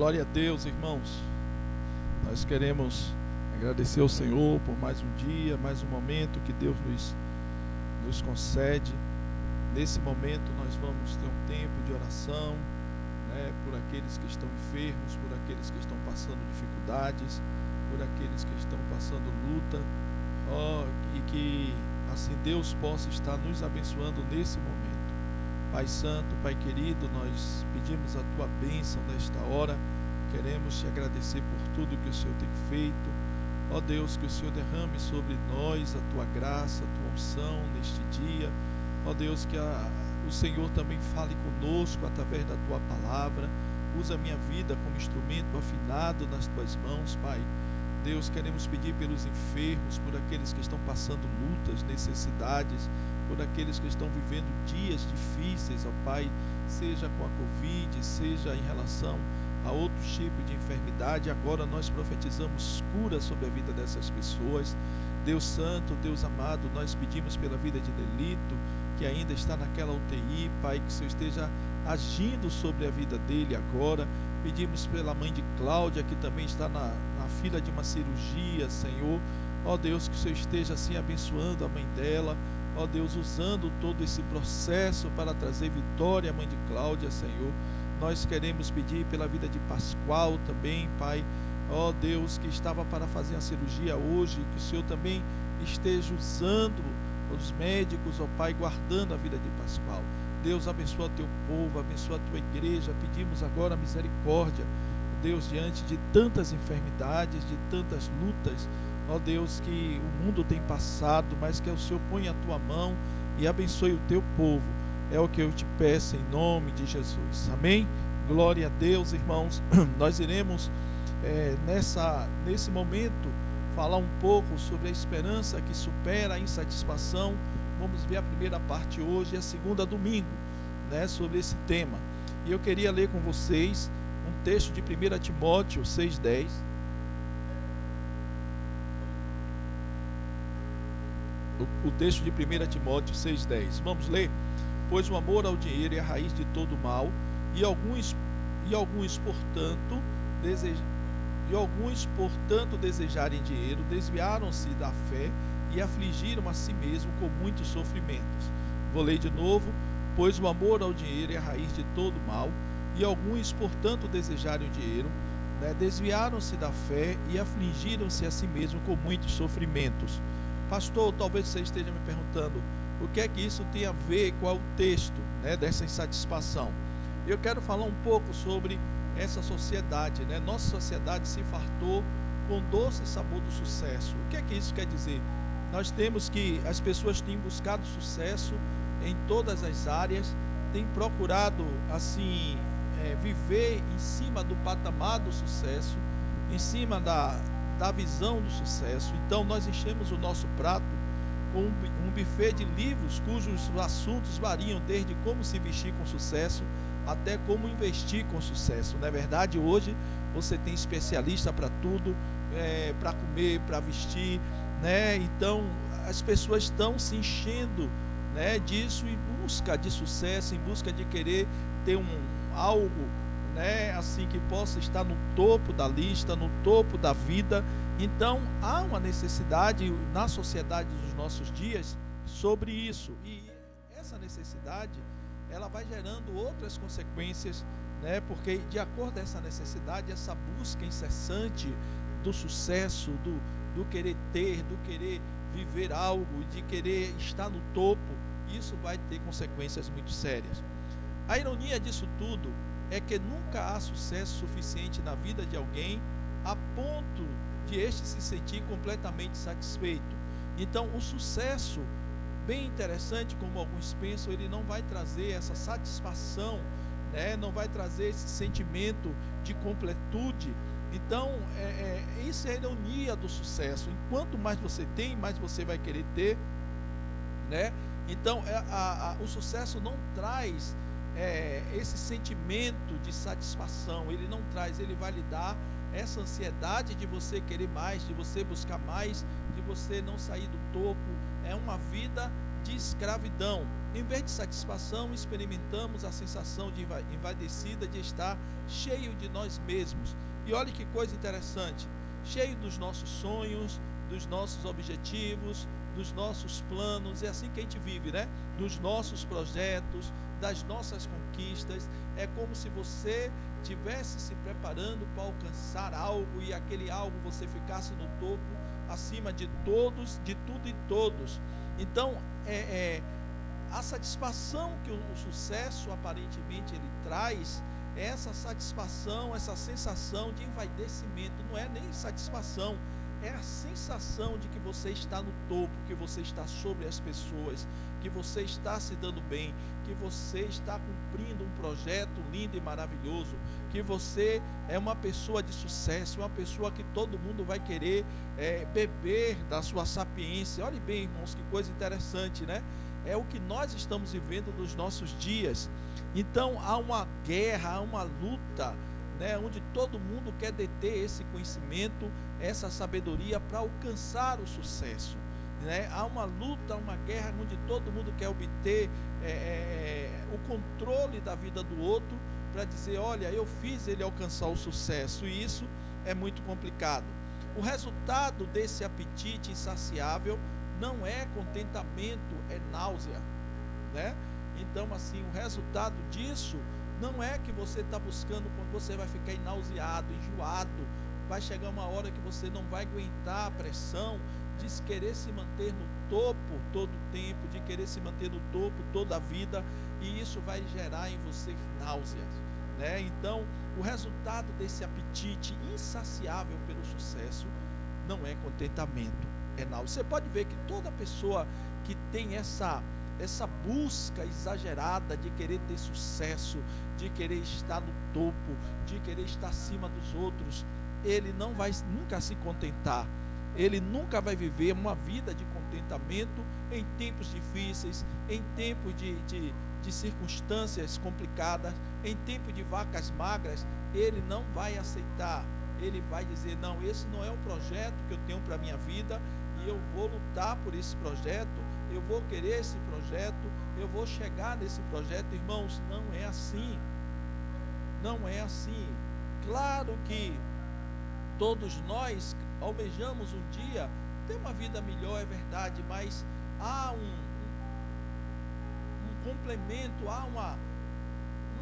Glória a Deus, irmãos. Nós queremos agradecer ao Senhor por mais um dia, mais um momento que Deus nos concede. Nesse momento nós vamos ter um tempo de oração, né, por aqueles que estão enfermos, por aqueles que estão passando dificuldades, por aqueles que estão passando luta, e que assim Deus possa estar nos abençoando nesse momento. Pai Santo, Pai querido, nós pedimos a Tua bênção nesta hora. Queremos Te agradecer por tudo que o Senhor tem feito. Ó Deus, que o Senhor derrame sobre nós a Tua graça, a Tua unção neste dia. Ó Deus, que o Senhor também fale conosco através da Tua palavra. Usa a minha vida como instrumento afinado nas Tuas mãos, Pai. Deus, queremos pedir pelos enfermos, por aqueles que estão passando lutas, necessidades, por aqueles que estão vivendo dias difíceis, ó Pai, seja com a Covid, seja em relação a outro tipo de enfermidade. Agora nós profetizamos cura sobre a vida dessas pessoas. Deus Santo, Deus amado, nós pedimos pela vida de Delito, que ainda está naquela UTI, Pai, que o Senhor esteja agindo sobre a vida dele agora. Pedimos pela mãe de Cláudia, que também está na fila de uma cirurgia, Senhor. Ó Deus, que o Senhor esteja assim abençoando a mãe dela. Ó Deus, usando todo esse processo para trazer vitória à mãe de Cláudia, Senhor. Nós queremos pedir pela vida de Pascoal também, Pai. Ó Deus, que estava para fazer a cirurgia hoje, que o Senhor também esteja usando os médicos, ó Pai, guardando a vida de Pascoal. Deus, abençoa o Teu povo, abençoa a Tua igreja. Pedimos agora misericórdia, Deus, diante de tantas enfermidades, de tantas lutas, ó Deus, que o mundo tem passado, mas que o Senhor ponha a Tua mão e abençoe o Teu povo. É o que eu te peço em nome de Jesus. Amém? Glória a Deus, irmãos. Nós iremos nesse momento, falar um pouco sobre a esperança que supera a insatisfação. Vamos ver a primeira parte hoje e a segunda domingo, né, sobre esse tema. E eu queria ler com vocês um texto de 1 Timóteo 6,10. O texto de 1 Timóteo 6,10. Vamos ler? Pois o amor ao dinheiro é a raiz de todo mal, e alguns, portanto, desejarem dinheiro, desviaram-se da fé e afligiram a si mesmo com muitos sofrimentos. Vou ler de novo. Pois o amor ao dinheiro é a raiz de todo mal, e alguns, portanto, desejarem o dinheiro, desviaram-se da fé e afligiram-se a si mesmo com muitos sofrimentos. Pastor, talvez você esteja me perguntando, o que é que isso tem a ver com o texto, dessa insatisfação? Eu quero falar um pouco sobre essa sociedade, Nossa sociedade se fartou com doce sabor do sucesso. O que é que isso quer dizer? Nós temos que as pessoas têm buscado sucesso em todas as áreas, têm procurado assim viver em cima do patamar do sucesso, em cima da visão do sucesso. Então nós enchemos o nosso prato com um buffet de livros cujos assuntos variam desde como se vestir com sucesso até como investir com sucesso. Não é verdade? Hoje você tem especialista para tudo, para comer, para vestir, Então as pessoas estão se enchendo, disso, em busca de sucesso, em busca de querer ter algo, assim, que possa estar no topo da lista, no topo da vida. Então há uma necessidade na sociedade dos nossos dias sobre isso, e essa necessidade ela vai gerando outras consequências, porque de acordo com essa necessidade, essa busca incessante do sucesso, do querer ter, do querer viver algo, de querer estar no topo, isso vai ter consequências muito sérias. A ironia disso tudo é que nunca há sucesso suficiente na vida de alguém a ponto de este se sentir completamente satisfeito. Então o sucesso, bem interessante como alguns pensam, ele não vai trazer essa satisfação, não vai trazer esse sentimento de completude. Então isso é a ironia do sucesso. Enquanto mais você tem, mais você vai querer ter, Então o sucesso não traz esse sentimento de satisfação, ele não traz, ele vai lhe dar essa ansiedade de você querer mais, de você buscar mais, de você não sair do topo. É uma vida de escravidão. Em vez de satisfação, experimentamos a sensação de envaidecida, de estar cheio de nós mesmos. E olha que coisa interessante, cheio dos nossos sonhos, dos nossos objetivos, dos nossos planos. É assim que a gente vive, Dos nossos projetos, das nossas conquistas. É como se você estivesse se preparando para alcançar algo, e aquele algo você ficasse no topo, acima de todos, de tudo e todos. Então a satisfação que o sucesso aparentemente ele traz, essa satisfação, essa sensação de envaidecimento, não é nem satisfação, é a sensação de que você está no topo, que você está sobre as pessoas, que você está se dando bem, que você está cumprindo um projeto lindo e maravilhoso, que você é uma pessoa de sucesso, uma pessoa que todo mundo vai querer beber da sua sapiência. Olhe bem, irmãos, que coisa interessante, É o que nós estamos vivendo nos nossos dias. Então há uma guerra, há uma luta, onde todo mundo quer deter esse conhecimento, essa sabedoria para alcançar o sucesso, Há uma luta, uma guerra onde todo mundo quer obter o controle da vida do outro, para dizer, olha, eu fiz ele alcançar o sucesso, e isso é muito complicado. O resultado desse apetite insaciável não é contentamento, é náusea, Então, assim, o resultado disso não é que você está buscando, quando você vai ficar nauseado, enjoado, vai chegar uma hora que você não vai aguentar a pressão de querer se manter no topo todo o tempo, de querer se manter no topo toda a vida, e isso vai gerar em você náuseas, Então, o resultado desse apetite insaciável pelo sucesso não é contentamento, é náusea. Você pode ver que toda pessoa que tem essa busca exagerada de querer ter sucesso, de querer estar no topo, de querer estar acima dos outros, ele não vai nunca se contentar. Ele nunca vai viver uma vida de contentamento em tempos difíceis, em tempos de circunstâncias complicadas, em tempo de vacas magras. Ele não vai aceitar. Ele vai dizer: não, esse não é o projeto que eu tenho para a minha vida, e eu vou lutar por esse projeto, eu vou querer esse projeto, eu vou chegar nesse projeto. Irmãos, não é assim. Não é assim. Claro que todos nós almejamos um dia ter uma vida melhor, é verdade, mas há um complemento, há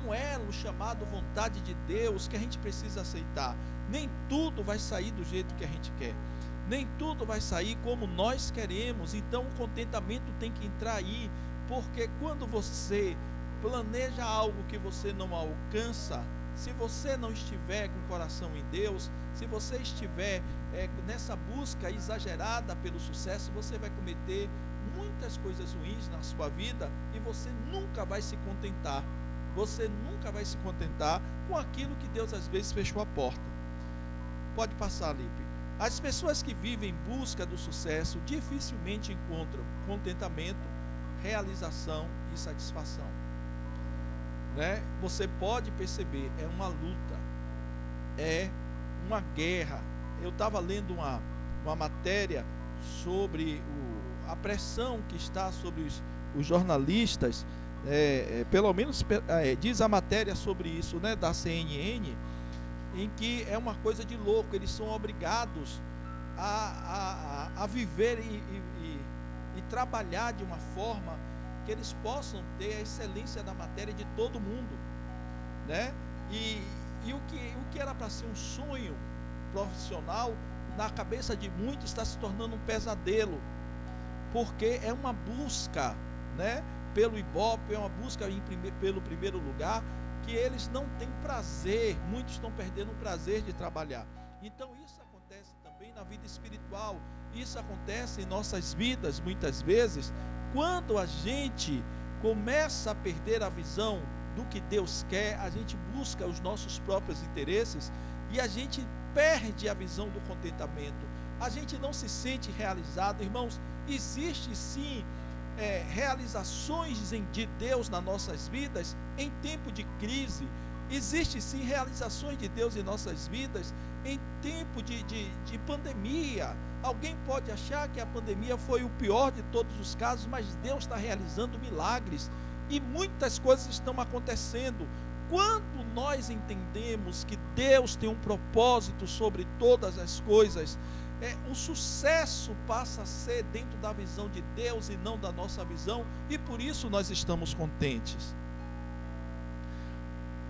um elo chamado vontade de Deus que a gente precisa aceitar. Nem tudo vai sair do jeito que a gente quer, nem tudo vai sair como nós queremos. Então o contentamento tem que entrar aí, porque quando você planeja algo que você não alcança, se você não estiver com o coração em Deus, se você estiver nessa busca exagerada pelo sucesso, você vai cometer muitas coisas ruins na sua vida e você nunca vai se contentar. Você nunca vai se contentar com aquilo que Deus às vezes fechou a porta. Pode passar, Lipe. As pessoas que vivem em busca do sucesso dificilmente encontram contentamento, realização e satisfação. Né? Você pode perceber, é uma luta, é uma guerra. Eu estava lendo uma matéria sobre a pressão que está sobre os jornalistas, pelo menos diz a matéria sobre isso, né, da CNN, em que é uma coisa de louco. Eles são obrigados a viver e trabalhar de uma forma que eles possam ter a excelência da matéria de todo mundo, né? E o que era para ser um sonho profissional, na cabeça de muitos está se tornando um pesadelo, porque é uma busca, né, pelo Ibope, é uma busca pelo primeiro lugar, que eles não têm prazer, muitos estão perdendo o prazer de trabalhar. Então isso acontece também na vida espiritual, isso acontece em nossas vidas muitas vezes, quando a gente começa a perder a visão do que Deus quer, a gente busca os nossos próprios interesses e a gente perde a visão do contentamento. A gente não se sente realizado. Irmãos, existe sim realizações de Deus nas nossas vidas em tempo de crise. Existe sim realizações de Deus em nossas vidas em tempo de pandemia. Alguém pode achar que a pandemia foi o pior de todos os casos, mas Deus está realizando milagres e muitas coisas estão acontecendo. Quando nós entendemos que Deus tem um propósito sobre todas as coisas, o sucesso passa a ser dentro da visão de Deus e não da nossa visão, e por isso nós estamos contentes.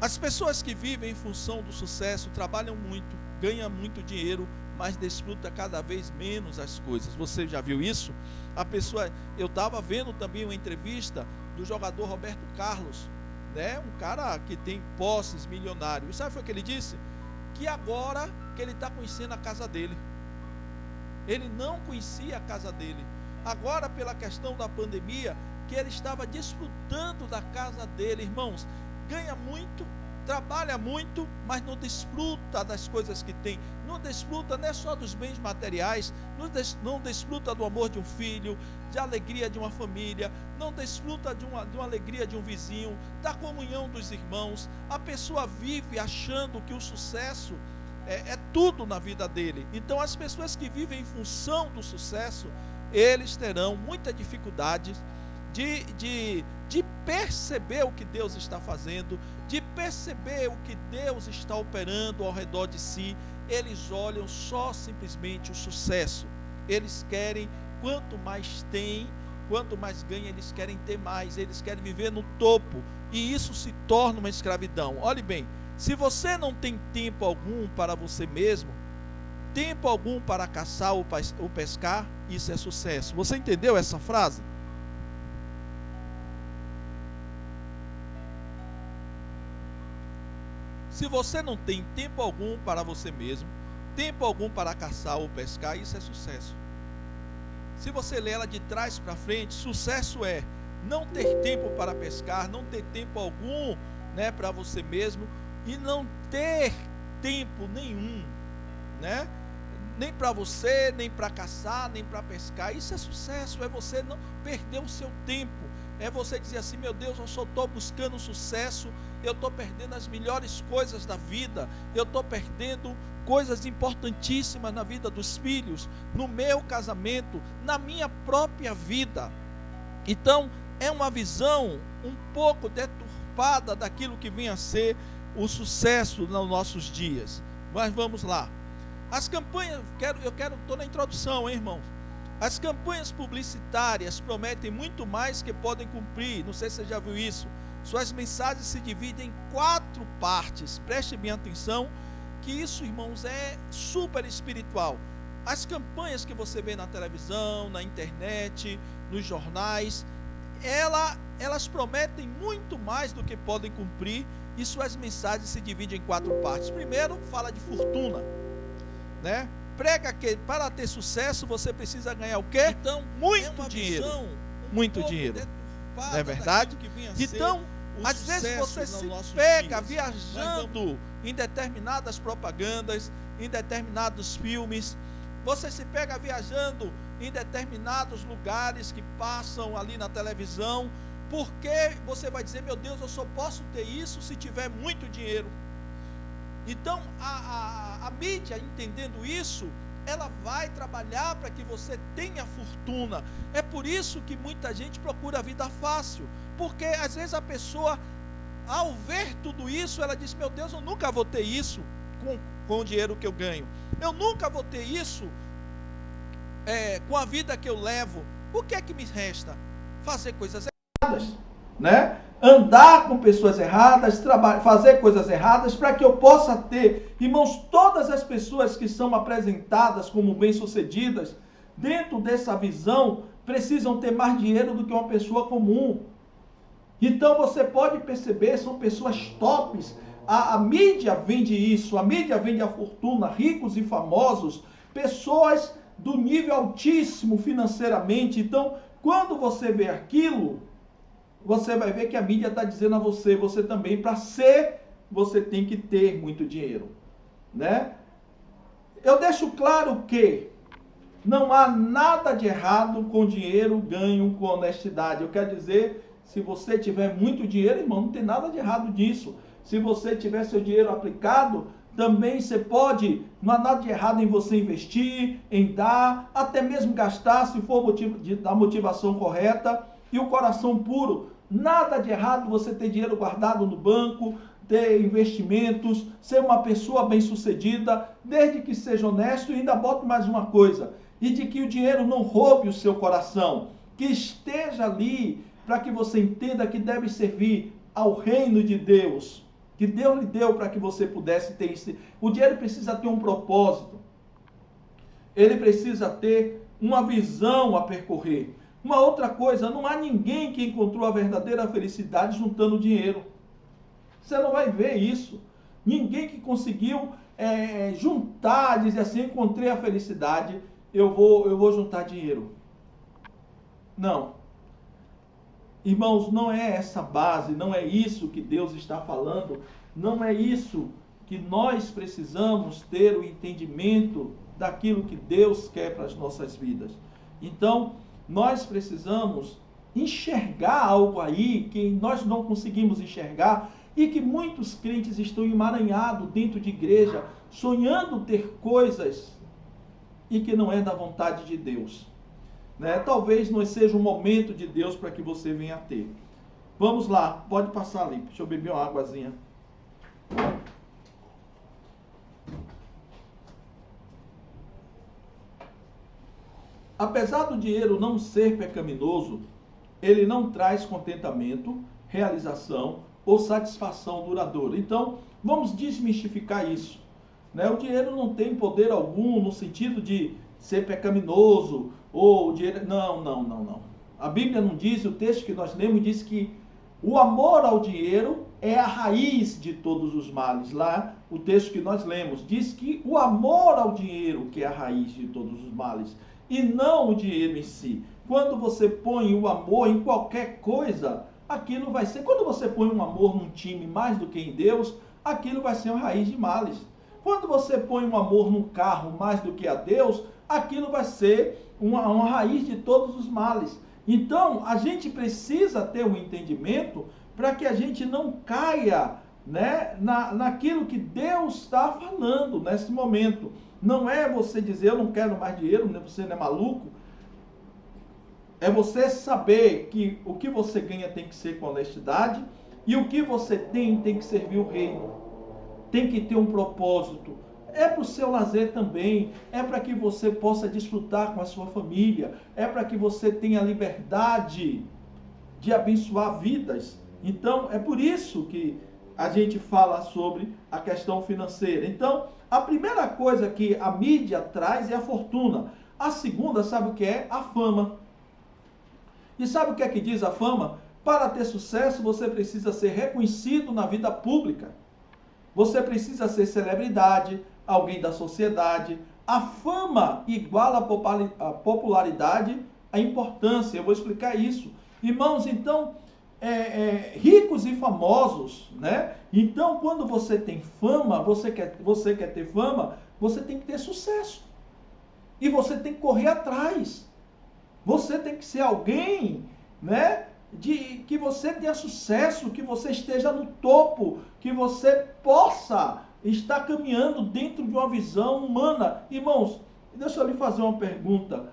As pessoas que vivem em função do sucesso trabalham muito, ganham muito dinheiro, mas desfruta cada vez menos as coisas. Você já viu isso? Eu estava vendo também uma entrevista do jogador Roberto Carlos, né? Um cara que tem posses milionários. E sabe o que ele disse? Que agora que ele está conhecendo a casa dele. Ele não conhecia a casa dele. Agora, pela questão da pandemia, que ele estava desfrutando da casa dele. Irmãos, ganha muito, trabalha muito, mas não desfruta das coisas que tem. Não desfruta não é só dos bens materiais, não desfruta do amor de um filho, de alegria de uma família, não desfruta de uma alegria de um vizinho, da comunhão dos irmãos. A pessoa vive achando que o sucesso é tudo na vida dele. Então as pessoas que vivem em função do sucesso, eles terão muita dificuldade de perceber o que Deus está fazendo, de perceber o que Deus está operando ao redor de si. Eles olham só simplesmente o sucesso. Eles querem, quanto mais tem, quanto mais ganha, eles querem ter mais, eles querem viver no topo, e isso se torna uma escravidão. Olhe bem, se você não tem tempo algum para você mesmo, tempo algum para caçar ou pescar, isso é sucesso. Você entendeu essa frase? Se você não tem tempo algum para você mesmo, tempo algum para caçar ou pescar, isso é sucesso. Se você lê ela de trás para frente, sucesso é não ter tempo para pescar, não ter tempo algum, né, para você mesmo, e não ter tempo nenhum né? Nem para você, nem para caçar, nem para pescar. Isso é sucesso, é você não perder o seu tempo. É você dizer assim, meu Deus, eu só estou buscando sucesso, eu estou perdendo as melhores coisas da vida, eu estou perdendo coisas importantíssimas na vida dos filhos, no meu casamento, na minha própria vida. Então, é uma visão um pouco deturpada daquilo que vem a ser o sucesso nos nossos dias. Mas vamos lá. As campanhas, estou na introdução, hein, irmãos? As campanhas publicitárias prometem muito mais que podem cumprir. Não sei se você já viu isso. Suas mensagens se dividem em 4 partes. Preste bem atenção, que isso, irmãos, é super espiritual. As campanhas que você vê na televisão, na internet, nos jornais, elas prometem muito mais do que podem cumprir, e suas mensagens se dividem em 4 partes. Primeiro, fala de fortuna, né? Prega que para ter sucesso você precisa ganhar o quê? Então, muito dinheiro. Muito dinheiro. Não é verdade? Então, às vezes você se pega viajando em determinadas propagandas, em determinados filmes. Você se pega viajando em determinados lugares que passam ali na televisão, porque você vai dizer, meu Deus, eu só posso ter isso se tiver muito dinheiro. Então, a mídia, entendendo isso, ela vai trabalhar para que você tenha fortuna. É por isso que muita gente procura a vida fácil, porque às vezes a pessoa, ao ver tudo isso, ela diz, meu Deus, eu nunca vou ter isso com o dinheiro que eu ganho. Eu nunca vou ter isso com a vida que eu levo. O que é que me resta? Fazer coisas erradas, né? Andar com pessoas erradas, fazer coisas erradas, para que eu possa ter, irmãos, todas as pessoas que são apresentadas como bem-sucedidas, dentro dessa visão, precisam ter mais dinheiro do que uma pessoa comum. Então você pode perceber, são pessoas tops. A mídia vende isso, a mídia vende a fortuna, ricos e famosos, pessoas do nível altíssimo financeiramente. Então, quando você vê aquilo, você vai ver que a mídia está dizendo a você, você também, para ser, você tem que ter muito dinheiro, né? Eu deixo claro que não há nada de errado com dinheiro ganho com honestidade. Eu quero dizer, se você tiver muito dinheiro, irmão, não tem nada de errado disso. Se você tiver seu dinheiro aplicado, também você pode, não há nada de errado em você investir, em dar, até mesmo gastar, se for da motivação correta e o coração puro. Nada de errado você ter dinheiro guardado no banco, ter investimentos, ser uma pessoa bem-sucedida, desde que seja honesto. E ainda boto mais uma coisa, e de que o dinheiro não roube o seu coração, que esteja ali para que você entenda que deve servir ao reino de Deus, que Deus lhe deu para que você pudesse ter isso. O dinheiro precisa ter um propósito, ele precisa ter uma visão a percorrer. Uma outra coisa, não há ninguém que encontrou a verdadeira felicidade juntando dinheiro. Você não vai ver isso. Ninguém que conseguiu juntar, dizer assim, encontrei a felicidade, eu vou juntar dinheiro. Não. Irmãos, não é essa base, não é isso que Deus está falando, não é isso que nós precisamos ter o entendimento daquilo que Deus quer para as nossas vidas. Então, nós precisamos enxergar algo aí que nós não conseguimos enxergar e que muitos crentes estão emaranhados dentro de igreja, sonhando ter coisas e que não é da vontade de Deus. Né? Talvez não seja o momento de Deus para que você venha a ter. Vamos lá, pode passar ali. Deixa eu beber uma águazinha. Apesar do dinheiro não ser pecaminoso, ele não traz contentamento, realização ou satisfação duradoura. Então, vamos desmistificar isso. Né? O dinheiro não tem poder algum no sentido de ser pecaminoso, ou o dinheiro... Não. A Bíblia não diz, o texto que nós lemos diz que o amor ao dinheiro é a raiz de todos os males. Lá, o texto que nós lemos diz que o amor ao dinheiro que é a raiz de todos os males, e não o dinheiro em si. Quando você põe o amor em qualquer coisa, aquilo vai ser... Quando você põe um amor num time mais do que em Deus, aquilo vai ser uma raiz de males. Quando você põe um amor no carro mais do que a Deus, aquilo vai ser uma raiz de todos os males. Então, a gente precisa ter um entendimento para que a gente não caia, né, naquilo que Deus está falando nesse momento. Não é você dizer, eu não quero mais dinheiro, você não é maluco. É você saber que o que você ganha tem que ser com honestidade e o que você tem que servir o reino. Tem que ter um propósito. É para o seu lazer também, é para que você possa desfrutar com a sua família, é para que você tenha liberdade de abençoar vidas. Então, é por isso que a gente fala sobre a questão financeira. Então, a primeira coisa que a mídia traz é a fortuna. A segunda, sabe o que é? A fama. E sabe o que é que diz a fama? Para ter sucesso, você precisa ser reconhecido na vida pública. Você precisa ser celebridade, alguém da sociedade. A fama iguala a popularidade, a importância. Eu vou explicar isso. Irmãos, então, ricos e famosos, né? Então, quando você tem fama, você quer ter fama, você tem que ter sucesso. E você tem que correr atrás. Você tem que ser alguém, né, que você tenha sucesso, que você esteja no topo, que você possa estar caminhando dentro de uma visão humana. Irmãos, deixa eu lhe fazer uma pergunta.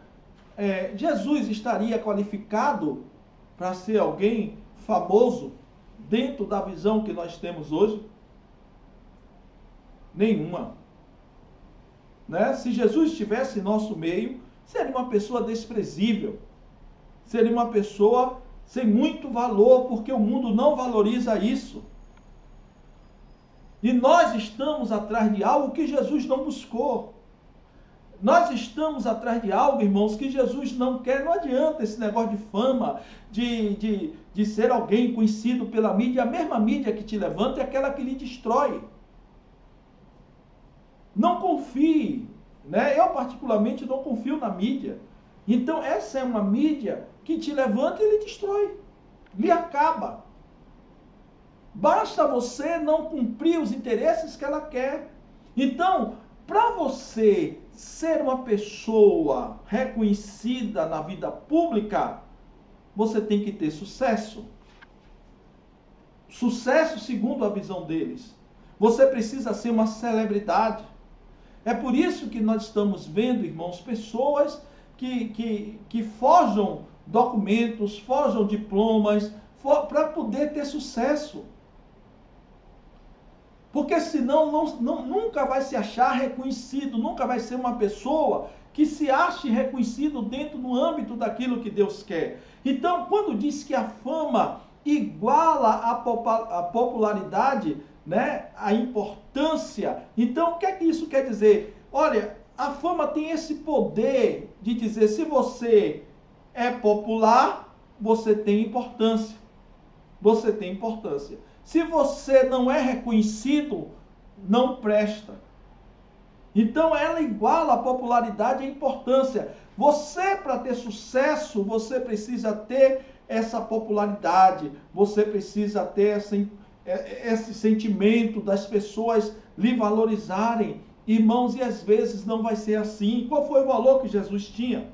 Jesus estaria qualificado para ser alguém famoso dentro da visão que nós temos hoje? Nenhuma. Né? Se Jesus estivesse em nosso meio, seria uma pessoa desprezível, seria uma pessoa sem muito valor, porque o mundo não valoriza isso. E nós estamos atrás de algo que Jesus não buscou. Nós estamos atrás de algo, irmãos, que Jesus não quer. Não adianta esse negócio de fama, de ser alguém conhecido pela mídia. A mesma mídia que te levanta é aquela que lhe destrói. Não confie. Né? Eu, particularmente, não confio na mídia. Então, essa é uma mídia que te levanta e lhe destrói, lhe acaba. Basta você não cumprir os interesses que ela quer. Então, para você ser uma pessoa reconhecida na vida pública, você tem que ter sucesso. Sucesso segundo a visão deles. Você precisa ser uma celebridade. É por isso que nós estamos vendo, irmãos, pessoas que forjam documentos, forjam diplomas, para poder ter sucesso. Porque senão nunca vai se achar reconhecido, nunca vai ser uma pessoa que se ache reconhecido dentro do âmbito daquilo que Deus quer. Então, quando diz que a fama iguala a popularidade, né, a importância, então o que é que isso quer dizer? Olha, a fama tem esse poder de dizer, se você é popular, você tem importância. Você tem importância. Se você não é reconhecido, não presta. Então ela iguala a popularidade e a importância. Você, para ter sucesso, você precisa ter essa popularidade, você precisa ter esse sentimento das pessoas lhe valorizarem. Irmãos, e às vezes não vai ser assim. Qual foi o valor que Jesus tinha?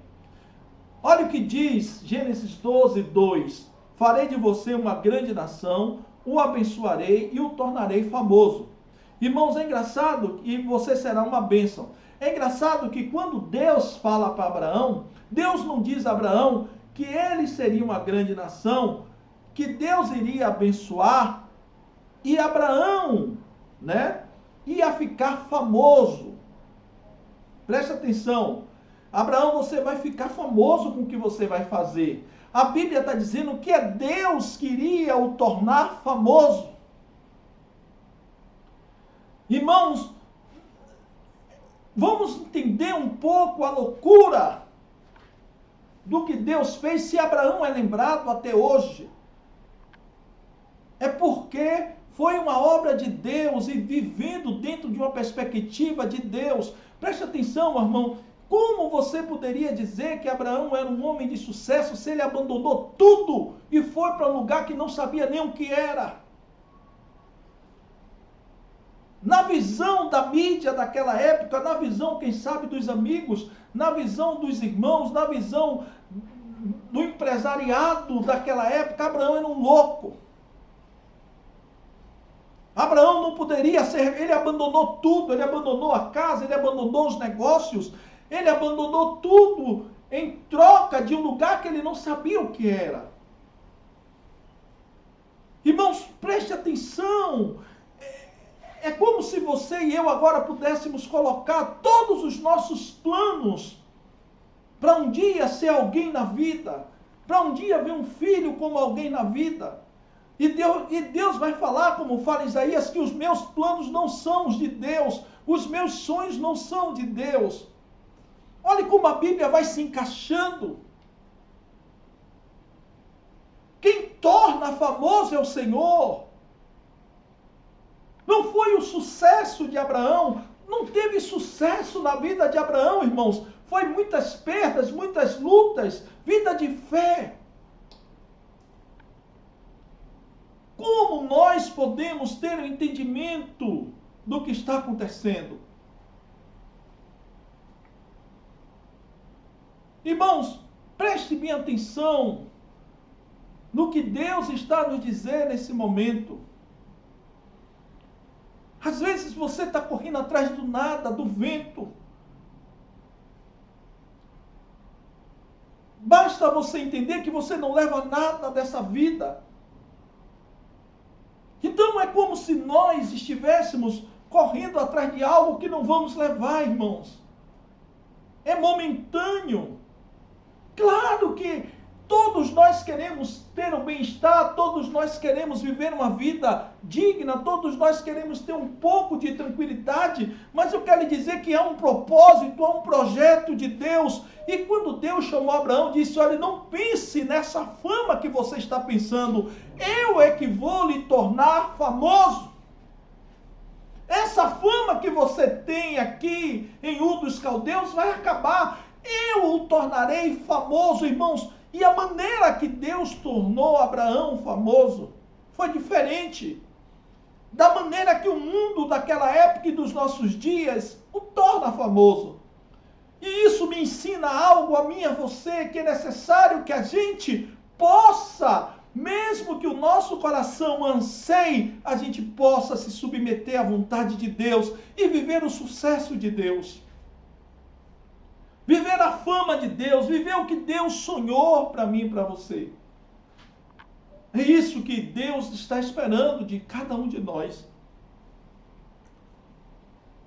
Olha o que diz Gênesis 12, 2. Farei de você uma grande nação, o abençoarei e o tornarei famoso. Irmãos, é engraçado que você será uma bênção. É engraçado que quando Deus fala para Abraão, Deus não diz a Abraão que ele seria uma grande nação, que Deus iria abençoar e Abraão, né, ia ficar famoso. Presta atenção. Abraão, você vai ficar famoso com o que você vai fazer. A Bíblia está dizendo que é Deus que iria o tornar famoso. Irmãos, vamos entender um pouco a loucura do que Deus fez. Se Abraão é lembrado até hoje, é porque foi uma obra de Deus e vivendo dentro de uma perspectiva de Deus. Preste atenção, meu irmão. Como você poderia dizer que Abraão era um homem de sucesso se ele abandonou tudo e foi para um lugar que não sabia nem o que era? Na visão da mídia daquela época, na visão, quem sabe, dos amigos, na visão dos irmãos, na visão do empresariado daquela época, Abraão era um louco. Abraão não poderia ser, ele abandonou tudo, ele abandonou a casa, ele abandonou os negócios, ele abandonou tudo em troca de um lugar que ele não sabia o que era. Irmãos, preste atenção. É como se você e eu agora pudéssemos colocar todos os nossos planos para um dia ser alguém na vida, para um dia ver um filho como alguém na vida. E Deus vai falar, como fala Isaías, que os meus planos não são os de Deus, os meus sonhos não são de Deus. Olha como a Bíblia vai se encaixando. Quem torna famoso é o Senhor. Não foi o sucesso de Abraão, não teve sucesso na vida de Abraão, irmãos. Foi muitas perdas, muitas lutas, vida de fé. Como nós podemos ter um entendimento do que está acontecendo? Irmãos, preste bem atenção no que Deus está nos dizendo nesse momento. Às vezes você está correndo atrás do nada, do vento. Basta você entender que você não leva nada dessa vida. Então é como se nós estivéssemos correndo atrás de algo que não vamos levar, irmãos. É momentâneo. Claro que todos nós queremos ter um bem-estar, todos nós queremos viver uma vida digna, todos nós queremos ter um pouco de tranquilidade, mas eu quero lhe dizer que há um propósito, há um projeto de Deus. E quando Deus chamou Abraão, disse: olha, não pense nessa fama que você está pensando, eu é que vou lhe tornar famoso. Essa fama que você tem aqui em Ur dos Caldeus vai acabar, eu o tornarei famoso, irmãos. E a maneira que Deus tornou Abraão famoso foi diferente da maneira que o mundo daquela época e dos nossos dias o torna famoso. E isso me ensina algo a mim e a você, que é necessário que a gente possa, mesmo que o nosso coração anseie, a gente possa se submeter à vontade de Deus e viver o sucesso de Deus. Viver a fama de Deus, viver o que Deus sonhou para mim e para você. É isso que Deus está esperando de cada um de nós.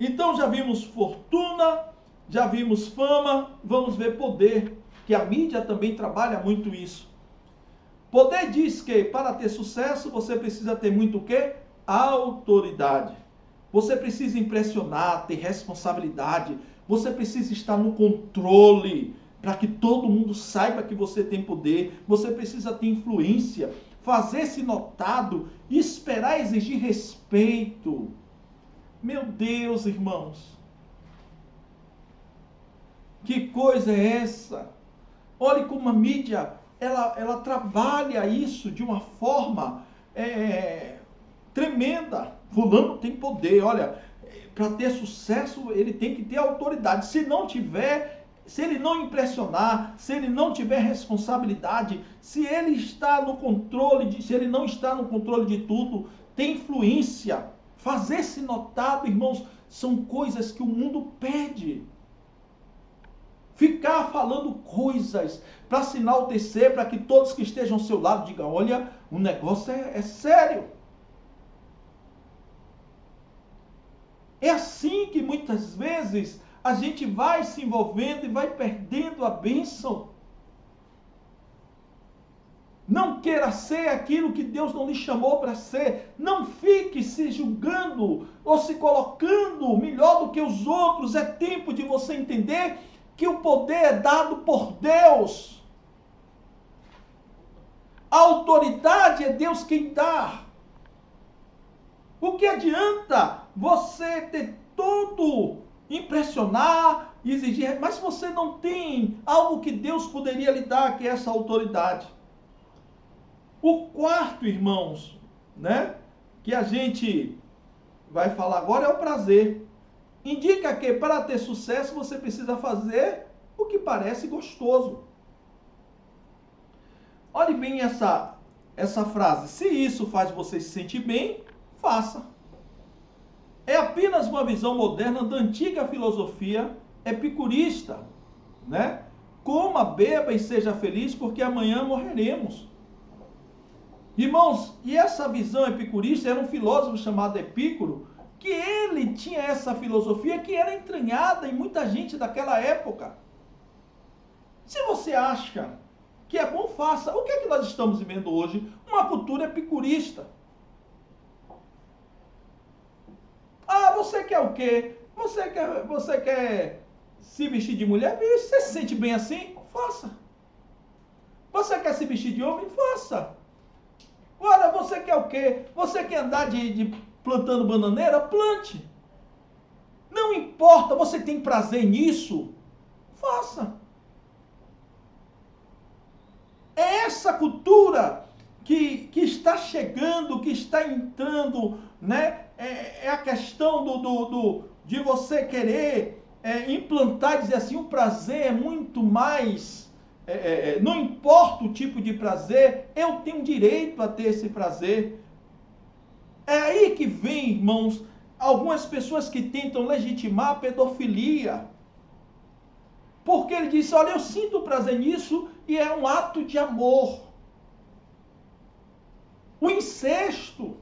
Então já vimos fortuna, já vimos fama, vamos ver poder, que a mídia também trabalha muito isso. Poder diz que para ter sucesso você precisa ter muito o quê? Autoridade. Você precisa impressionar, ter responsabilidade. Você precisa estar no controle para que todo mundo saiba que você tem poder. Você precisa ter influência, fazer-se notado, esperar exigir respeito. Meu Deus, irmãos. Que coisa é essa? Olhe como a mídia, ela trabalha isso de uma forma tremenda. Fulano tem poder, olha, para ter sucesso ele tem que ter autoridade. Se não tiver, se ele não impressionar, se ele não tiver responsabilidade, se ele está no controle, se ele não está no controle de tudo, tem influência, fazer-se notado, irmãos, são coisas que o mundo pede. Ficar falando coisas para se enaltecer, para que todos que estejam ao seu lado digam: olha, o negócio é sério. É assim que muitas vezes a gente vai se envolvendo e vai perdendo a bênção. Não queira ser aquilo que Deus não lhe chamou para ser. Não fique se julgando ou se colocando melhor do que os outros. É tempo de você entender que o poder é dado por Deus. A autoridade é Deus quem dá. O que adianta você ter tudo, impressionar, exigir, mas você não tem algo que Deus poderia lhe dar, que é essa autoridade. O quarto, irmãos, né, que a gente vai falar agora é o prazer. Indica que para ter sucesso você precisa fazer o que parece gostoso. Olhe bem essa frase. Se isso faz você se sentir bem, faça. É apenas uma visão moderna da antiga filosofia epicurista, né? Coma, beba e seja feliz, porque amanhã morreremos. Irmãos, e essa visão epicurista era um filósofo chamado Epicuro, que ele tinha essa filosofia que era entranhada em muita gente daquela época. Se você acha que é bom, faça. O que é que nós estamos vivendo hoje? Uma cultura epicurista. Ah, você quer o quê? Você quer se vestir de mulher? Você se sente bem assim? Faça. Você quer se vestir de homem? Faça. Olha, você quer o quê? Você quer andar de plantando bananeira? Plante. Não importa, você tem prazer nisso? Faça. É essa cultura que está chegando, que está entrando, né? É a questão de você querer implantar, dizer assim, o prazer é muito mais, não importa o tipo de prazer, eu tenho direito a ter esse prazer. É aí que vem, irmãos, algumas pessoas que tentam legitimar a pedofilia. Porque ele disse, olha, eu sinto prazer nisso e é um ato de amor. O incesto.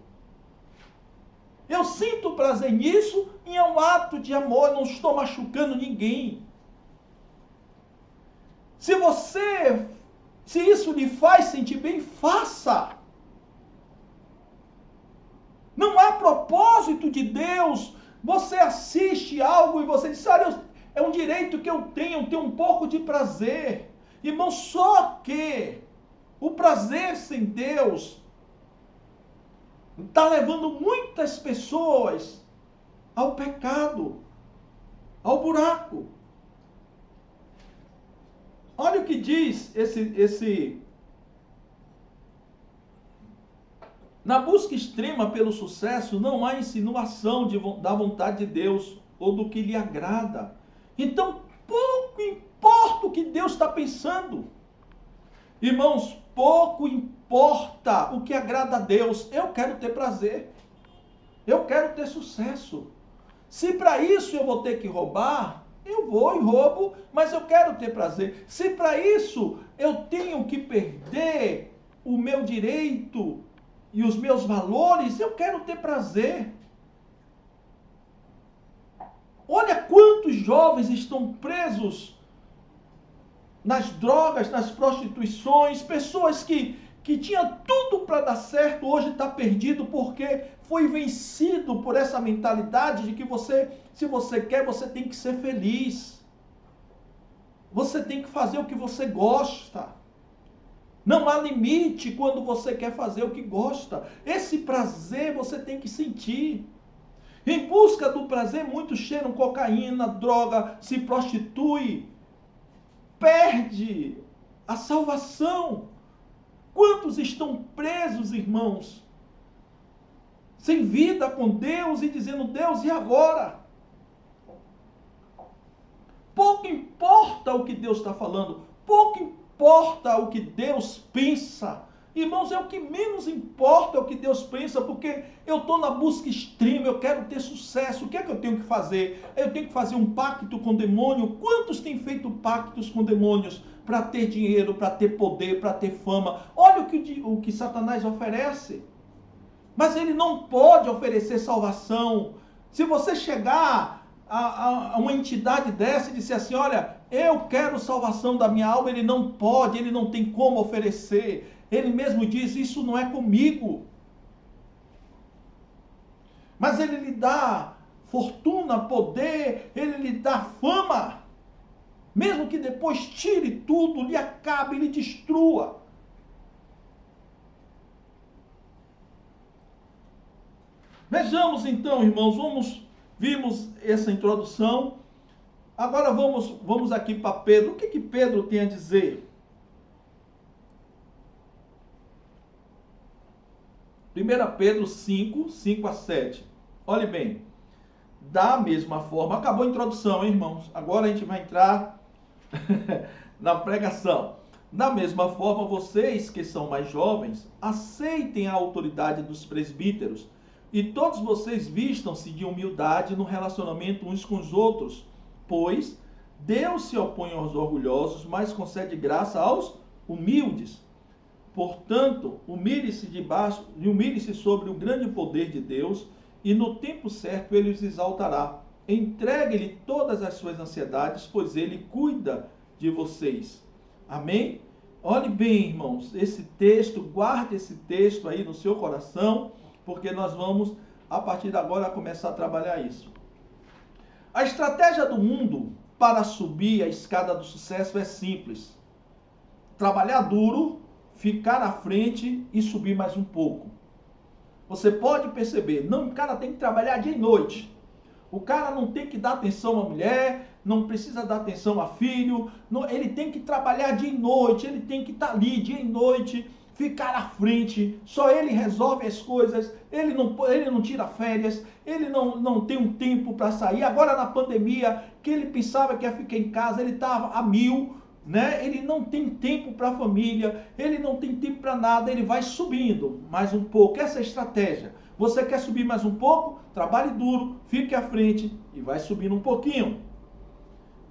Eu sinto prazer nisso e é um ato de amor, eu não estou machucando ninguém. Se isso lhe faz sentir bem, faça. Não há propósito de Deus. Você assiste algo e você diz, olha, é um direito que eu tenho um pouco de prazer. Irmão, só que o prazer sem Deus está levando muitas pessoas ao pecado, ao buraco. Olha o que diz na busca extrema pelo sucesso, não há insinuação da vontade de Deus ou do que lhe agrada. Então, pouco importa o que Deus está pensando. Irmãos, pouco importa o que agrada a Deus. Eu quero ter prazer. Eu quero ter sucesso. Se para isso eu vou ter que roubar, eu vou e roubo, mas eu quero ter prazer. Se para isso eu tenho que perder o meu direito e os meus valores, eu quero ter prazer. Olha quantos jovens estão presos nas drogas, nas prostituições, pessoas que tinham tudo para dar certo, hoje está perdido porque foi vencido por essa mentalidade de que se você quer, você tem que ser feliz. Você tem que fazer o que você gosta. Não há limite quando você quer fazer o que gosta. Esse prazer você tem que sentir. Em busca do prazer, muitos cheiram cocaína, droga, se prostitui, perde a salvação. Quantos estão presos, irmãos, sem vida com Deus e dizendo, Deus, e agora? Pouco importa o que Deus está falando, pouco importa o que Deus pensa. Irmãos, é o que menos importa é o que Deus pensa, porque eu estou na busca extrema, eu quero ter sucesso. O que é que eu tenho que fazer? Eu tenho que fazer um pacto com o demônio. Quantos têm feito pactos com demônios para ter dinheiro, para ter poder, para ter fama? Olha o que Satanás oferece. Mas ele não pode oferecer salvação. Se você chegar a uma entidade dessa e disser assim, olha, eu quero salvação da minha alma, ele não pode, ele não tem como oferecer. Ele mesmo diz, isso não é comigo. Mas ele lhe dá fortuna, poder, ele lhe dá fama. Mesmo que depois tire tudo, lhe acabe, lhe destrua. Vejamos então, irmãos, vimos essa introdução. Agora vamos aqui para Pedro. O que Pedro tem a dizer? 1 Pedro 5, 5 a 7. Olhe bem, da mesma forma, acabou a introdução, hein, irmãos? Agora a gente vai entrar na pregação. Da mesma forma, vocês que são mais jovens, aceitem a autoridade dos presbíteros e todos vocês vistam-se de humildade no relacionamento uns com os outros, pois Deus se opõe aos orgulhosos, mas concede graça aos humildes. Portanto, humilhe-se sobre o grande poder de Deus e no tempo certo ele os exaltará. Entregue-lhe todas as suas ansiedades, pois ele cuida de vocês. Amém? Olhe bem, irmãos, esse texto, guarde esse texto aí no seu coração, porque nós vamos, a partir de agora, começar a trabalhar isso. A estratégia do mundo para subir a escada do sucesso é simples. Trabalhar duro, ficar à frente e subir mais um pouco. Você pode perceber, não, o cara tem que trabalhar dia e noite. O cara não tem que dar atenção à mulher, não precisa dar atenção a filho, não, ele tem que trabalhar dia e noite, ele tem que estar ali dia e noite, ficar à frente, só ele resolve as coisas, ele não tira férias, ele não tem um tempo para sair. Agora na pandemia, que ele pensava que ia ficar em casa, ele estava a mil, né? Ele não tem tempo para a família, ele não tem tempo para nada, ele vai subindo mais um pouco. Essa é a estratégia. Você quer subir mais um pouco? Trabalhe duro, fique à frente e vai subindo um pouquinho.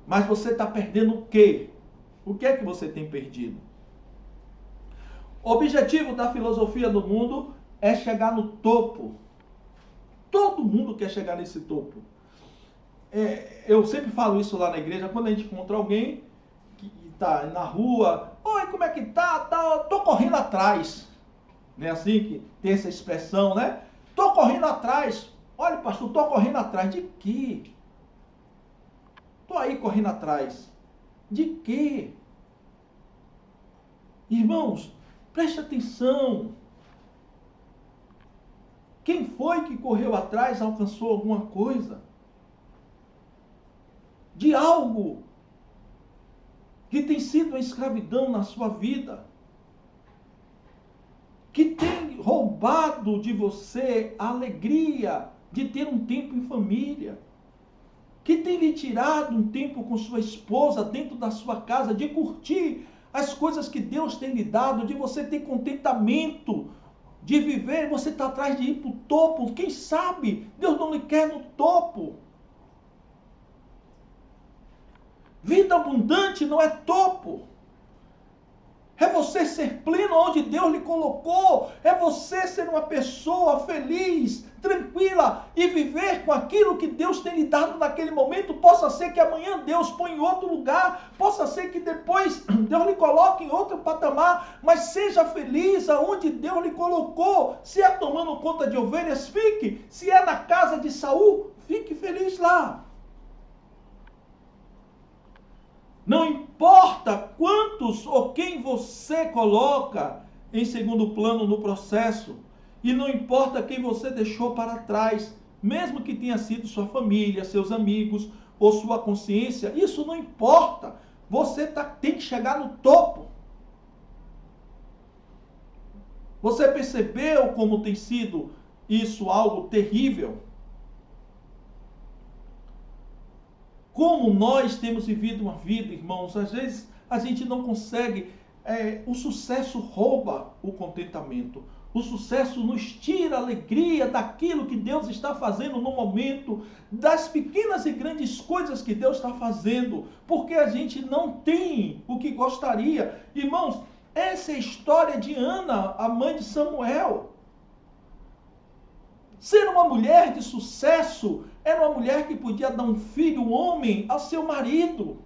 Mas você está perdendo o quê? O que é que você tem perdido? O objetivo da filosofia do mundo é chegar no topo. Todo mundo quer chegar nesse topo. Eu sempre falo isso lá na igreja, quando a gente encontra alguém que está na rua, oi, como é que tá? Tô correndo atrás. Não é assim que tem essa expressão, né? Tô correndo atrás. Olha, pastor, tô correndo atrás de quê? Tô aí correndo atrás. De quê? Irmãos, preste atenção. Quem foi que correu atrás alcançou alguma coisa? De algo que tem sido uma escravidão na sua vida. Que tem roubado de você a alegria de ter um tempo em família. Que tem lhe tirado um tempo com sua esposa dentro da sua casa, de curtir as coisas que Deus tem lhe dado, de você ter contentamento, de viver, você está atrás de ir para o topo. Quem sabe Deus não lhe quer no topo. Vida abundante não é topo. É você ser pleno onde Deus lhe colocou. É você ser uma pessoa feliz, tranquila e viver com aquilo que Deus tem lhe dado naquele momento. Possa ser que amanhã Deus põe em outro lugar. Possa ser que depois Deus lhe coloque em outro patamar. Mas seja feliz aonde Deus lhe colocou. Se é tomando conta de ovelhas, fique. Se é na casa de Saul, fique feliz lá. Não importa quantos ou quem você coloca em segundo plano no processo. E não importa quem você deixou para trás. Mesmo que tenha sido sua família, seus amigos ou sua consciência. Isso não importa. Você tem que chegar no topo. Você percebeu como tem sido isso algo terrível? Como nós temos vivido uma vida, irmãos, às vezes a gente não consegue, o sucesso rouba o contentamento. O sucesso nos tira a alegria daquilo que Deus está fazendo no momento, das pequenas e grandes coisas que Deus está fazendo, porque a gente não tem o que gostaria. Irmãos, essa é a história de Ana, a mãe de Samuel. Ser uma mulher de sucesso era uma mulher que podia dar um filho, um homem, ao seu marido.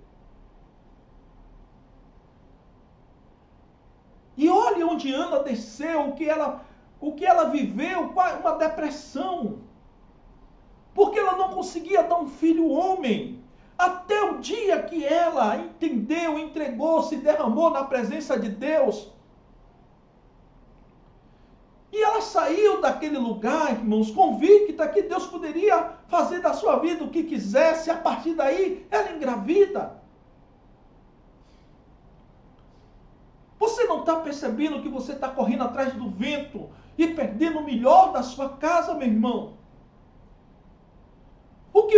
E olhe onde Ana desceu, o que ela viveu, uma depressão. Porque ela não conseguia dar um filho homem. Até o dia que ela entendeu, entregou, se derramou na presença de Deus. E ela saiu daquele lugar, irmãos, convicta que Deus poderia fazer da sua vida o que quisesse. A partir daí, ela engravida. Você não está percebendo que você está correndo atrás do vento e perdendo o melhor da sua casa, meu irmão?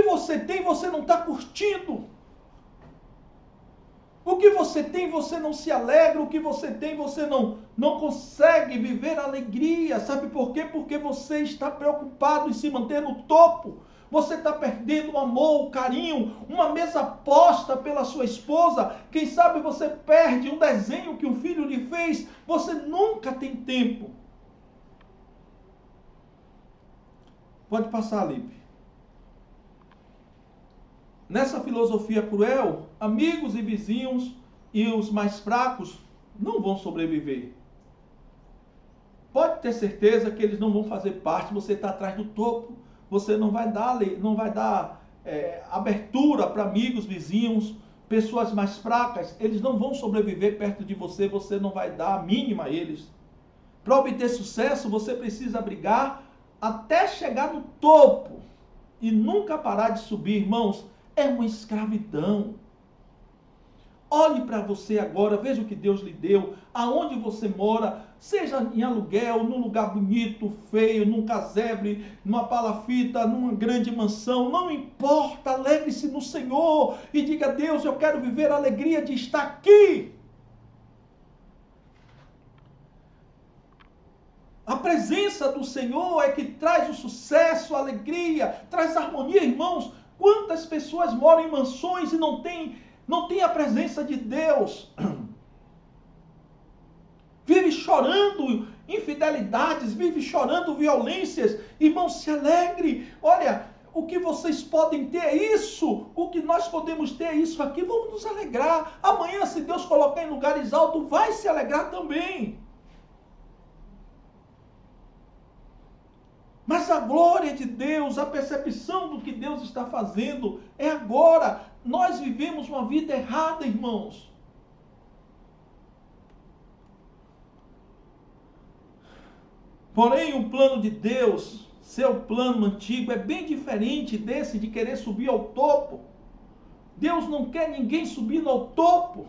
você tem, você não está curtindo. O que você tem, você não se alegra. O que você tem, você não consegue viver alegria. Sabe por quê? Porque você está preocupado em se manter no topo. Você está perdendo o amor, o carinho, uma mesa posta pela sua esposa. Quem sabe você perde um desenho que um filho lhe fez. Você nunca tem tempo. Pode passar, Lipe. Nessa filosofia cruel, amigos e vizinhos e os mais fracos não vão sobreviver. Pode ter certeza que eles não vão fazer parte. Você está atrás do topo. Você não vai dar abertura para amigos, vizinhos, pessoas mais fracas. Eles não vão sobreviver perto de você. Você não vai dar a mínima a eles. Para obter sucesso, você precisa brigar até chegar no topo e nunca parar de subir, irmãos. É uma escravidão. Olhe para você agora, veja o que Deus lhe deu, aonde você mora, seja em aluguel, num lugar bonito, feio, num casebre, numa palafita, numa grande mansão, não importa, alegre-se no Senhor e diga: Deus, eu quero viver a alegria de estar aqui. A presença do Senhor é que traz o sucesso, a alegria, traz harmonia, irmãos. Quantas pessoas moram em mansões e não tem a presença de Deus? Vive chorando infidelidades, vive chorando violências. Irmãos, se alegre. Olha, o que vocês podem ter é isso. O que nós podemos ter é isso aqui. Vamos nos alegrar. Amanhã, se Deus colocar em lugares altos, vai se alegrar também. Mas a glória de Deus, a percepção do que Deus está fazendo é agora. Nós vivemos uma vida errada, irmãos. Porém, o plano de Deus, seu plano antigo, é bem diferente desse de querer subir ao topo. Deus não quer ninguém subindo ao topo.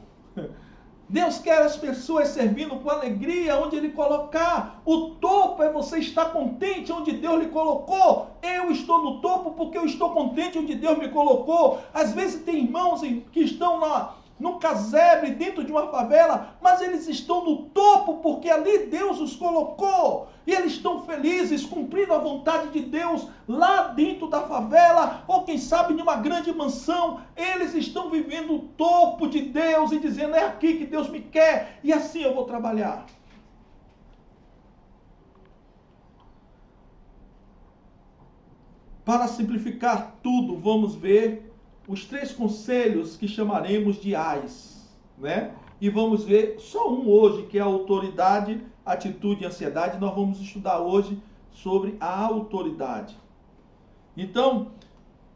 Deus quer as pessoas servindo com alegria onde Ele colocar. O topo é você estar contente onde Deus lhe colocou. Eu estou no topo porque eu estou contente onde Deus me colocou. Às vezes tem irmãos que estão no casebre, dentro de uma favela, mas eles estão no topo porque ali Deus os colocou. E eles estão felizes, cumprindo a vontade de Deus lá dentro da favela, ou quem sabe em uma grande mansão. Eles estão vivendo o topo de Deus e dizendo: é aqui que Deus me quer e assim eu vou trabalhar. Para simplificar tudo, vamos ver os 3 conselhos que chamaremos de AIS, né? E vamos ver só um hoje, que é a autoridade, atitude e ansiedade. Nós vamos estudar hoje sobre a autoridade. Então,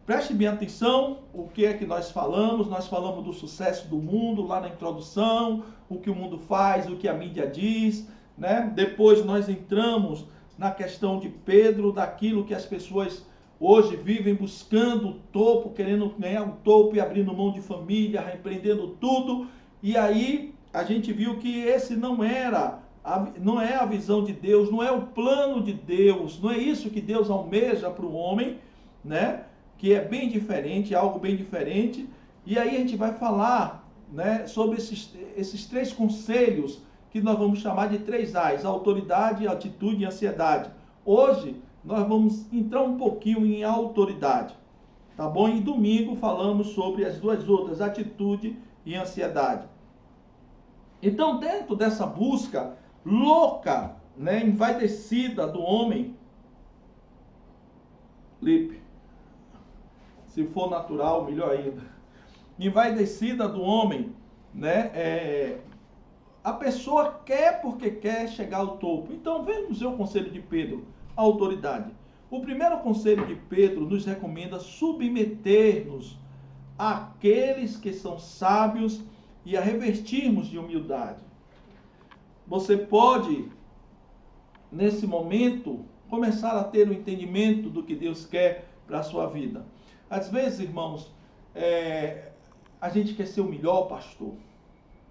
preste bem atenção, o que é que nós falamos. Nós falamos do sucesso do mundo lá na introdução, o que o mundo faz, o que a mídia diz, né? Depois nós entramos na questão de Pedro, daquilo que as pessoas hoje vivem buscando o topo, querendo ganhar o topo e abrindo mão de família, repreendendo tudo. E aí a gente viu que esse não é a visão de Deus, não é o plano de Deus, não é isso que Deus almeja para o homem, né? Que é bem diferente, algo bem diferente. E aí a gente vai falar, né, sobre esses 3 conselhos que nós vamos chamar de 3 A's: autoridade, atitude e ansiedade. Hoje nós vamos entrar um pouquinho em autoridade, tá bom? E domingo falamos sobre as 2 outras, atitude e ansiedade. Então, dentro dessa busca louca, né, envaidecida do homem, Lipe, se for natural, melhor ainda, envaidecida do homem, né, a pessoa quer porque quer chegar ao topo. Então, vamos ver o conselho de Pedro, a autoridade. O primeiro conselho de Pedro nos recomenda submeter-nos àqueles que são sábios e a revestirmos de humildade. Você pode, nesse momento, começar a ter um entendimento do que Deus quer para a sua vida. Às vezes, irmãos, a gente quer ser o melhor pastor,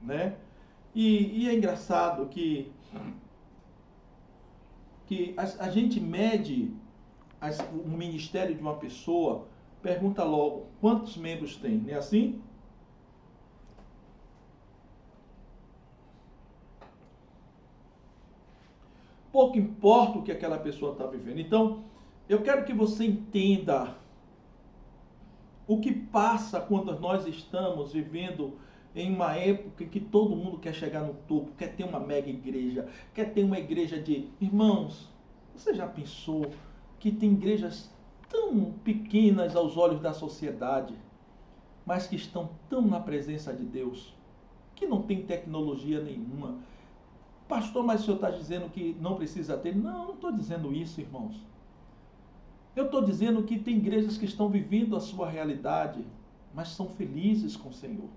né? E é engraçado que a gente mede o ministério de uma pessoa pergunta logo, quantos membros tem? Não é assim? Pouco importa o que aquela pessoa está vivendo. Então, eu quero que você entenda o que passa quando nós estamos vivendo em uma época em que todo mundo quer chegar no topo, quer ter uma mega igreja, quer ter uma igreja de... Irmãos, você já pensou que tem igrejas tão pequenas aos olhos da sociedade, mas que estão tão na presença de Deus, que não tem tecnologia nenhuma? Pastor, mas o senhor está dizendo que não precisa ter? Não, não estou dizendo isso, irmãos. Eu estou dizendo que tem igrejas que estão vivendo a sua realidade, mas são felizes com o Senhor.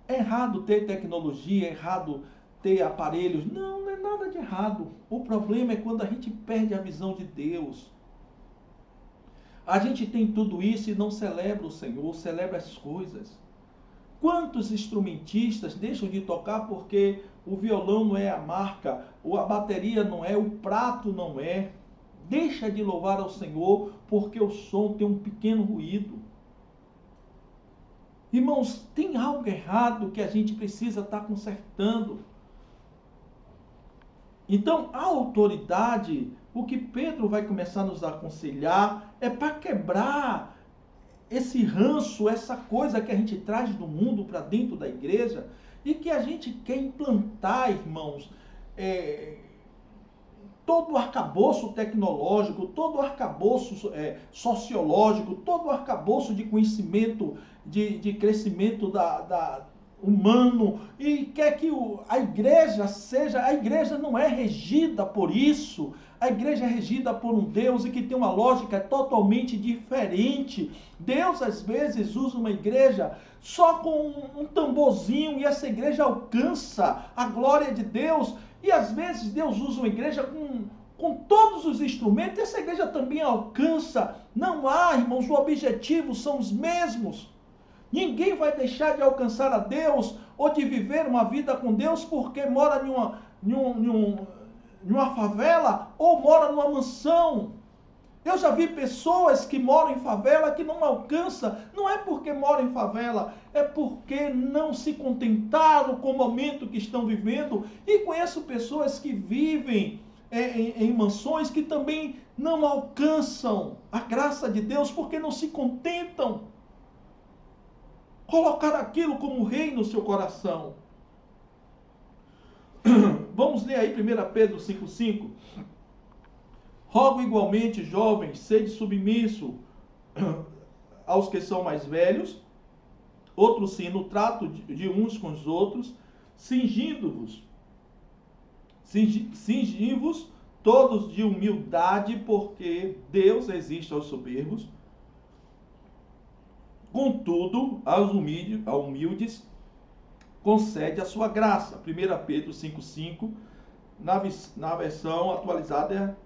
É errado ter tecnologia, é errado ter aparelhos. Não, não é nada de errado. O problema é quando a gente perde a visão de Deus. A gente tem tudo isso e não celebra o Senhor, celebra as coisas. Quantos instrumentistas deixam de tocar porque o violão não é a marca, ou a bateria não é, o prato não é? Deixa de louvar ao Senhor porque o som tem um pequeno ruído. Irmãos, tem algo errado que a gente precisa estar consertando. Então, a autoridade, o que Pedro vai começar a nos aconselhar é para quebrar esse ranço, essa coisa que a gente traz do mundo para dentro da igreja e que a gente quer implantar, irmãos, todo o arcabouço tecnológico, todo o arcabouço sociológico, todo o arcabouço de conhecimento, de crescimento humano, e quer que a igreja seja... A igreja não é regida por isso. A igreja é regida por um Deus e que tem uma lógica totalmente diferente. Deus, às vezes, usa uma igreja só com um tamborzinho e essa igreja alcança a glória de Deus. E, às vezes, Deus usa uma igreja com todos os instrumentos e essa igreja também alcança. Não há, irmãos, os objetivos são os mesmos. Ninguém vai deixar de alcançar a Deus ou de viver uma vida com Deus porque mora numa favela ou mora numa mansão. Eu já vi pessoas que moram em favela que não alcançam. Não é porque moram em favela, é porque não se contentaram com o momento que estão vivendo. E conheço pessoas que vivem em mansões que também não alcançam a graça de Deus porque não se contentam. Colocar aquilo como rei no seu coração. Vamos ler aí 1 Pedro 5,5. Rogo igualmente, jovens, sede submisso aos que são mais velhos, outros sim, no trato de uns com os outros, cingindo-vos todos de humildade, porque Deus resiste aos soberbos, contudo, aos humildes concede a sua graça. 1 Pedro 5,5, na versão atualizada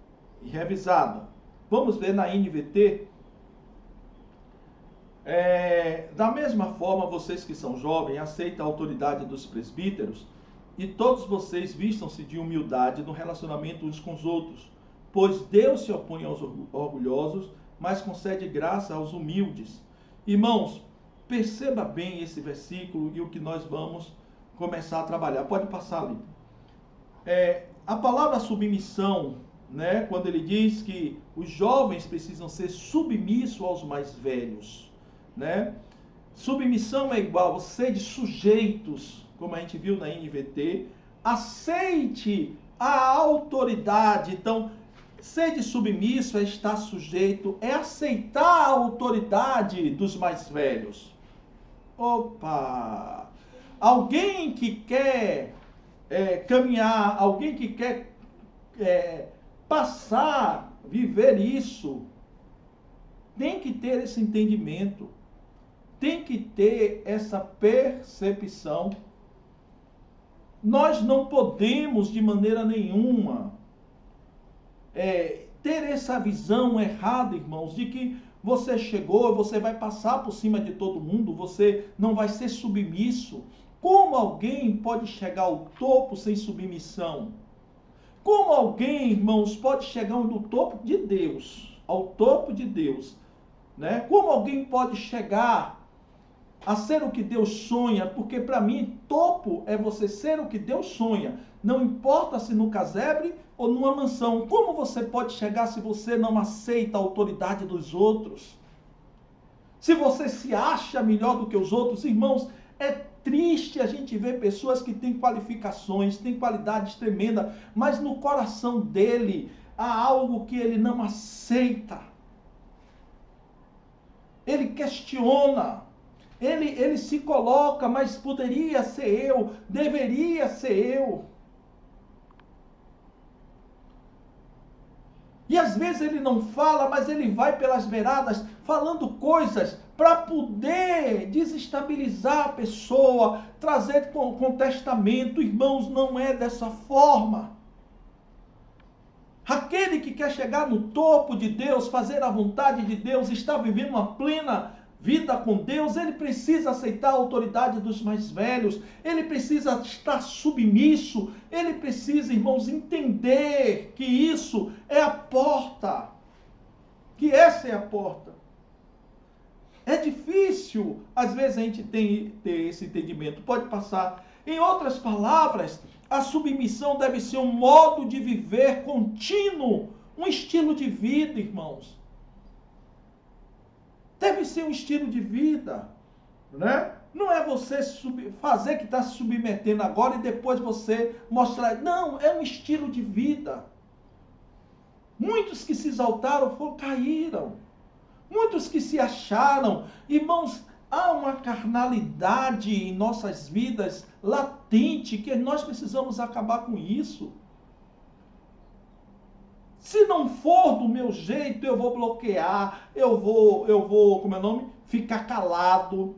e revisada. Vamos ver na NVT. Da mesma forma, vocês que são jovens, aceitem a autoridade dos presbíteros e todos vocês vistam-se de humildade no relacionamento uns com os outros, pois Deus se opõe aos orgulhosos, mas concede graça aos humildes. Irmãos, perceba bem esse versículo e o que nós vamos começar a trabalhar. Pode passar ali. A palavra submissão, né, quando ele diz que os jovens precisam ser submissos aos mais velhos, né? Submissão é igual a sede sujeitos, como a gente viu na NVT, aceite a autoridade. Então, sede submisso é estar sujeito, é aceitar a autoridade dos mais velhos. Opa! Alguém que quer caminhar, alguém que quer passar, viver isso, tem que ter esse entendimento, tem que ter essa percepção. Nós não podemos de maneira nenhuma ter essa visão errada, irmãos, de que você chegou, você vai passar por cima de todo mundo, você não vai ser submisso. Como alguém pode chegar ao topo sem submissão? Como alguém, irmãos, pode chegar no topo de Deus ao topo de Deus, né? Como alguém pode chegar a ser o que Deus sonha? Porque para mim, topo é você ser o que Deus sonha. Não importa se no casebre ou numa mansão. Como você pode chegar se você não aceita a autoridade dos outros? Se você se acha melhor do que os outros, irmãos, é triste a gente ver pessoas que têm qualificações, têm qualidades tremendas, mas no coração dele há algo que ele não aceita. Ele questiona. Ele se coloca, mas poderia ser eu, deveria ser eu. E às vezes ele não fala, mas ele vai pelas beiradas falando coisas para poder desestabilizar a pessoa, trazer contestamento. Irmãos, não é dessa forma. Aquele que quer chegar no topo de Deus, fazer a vontade de Deus, está vivendo uma plena vida com Deus, ele precisa aceitar a autoridade dos mais velhos, ele precisa estar submisso, ele precisa, irmãos, entender que isso é a porta, que essa é a porta. É difícil, às vezes, a gente ter esse entendimento, pode passar. Em outras palavras, a submissão deve ser um modo de viver contínuo, um estilo de vida, irmãos. Deve ser um estilo de vida, né? Não é você fazer que está se submetendo agora e depois você mostrar. Não, é um estilo de vida. Muitos que se exaltaram caíram. Muitos que se acharam. Irmãos, há uma carnalidade em nossas vidas latente que nós precisamos acabar com isso. Se não for do meu jeito, eu vou bloquear, eu vou, como é o nome? Ficar calado,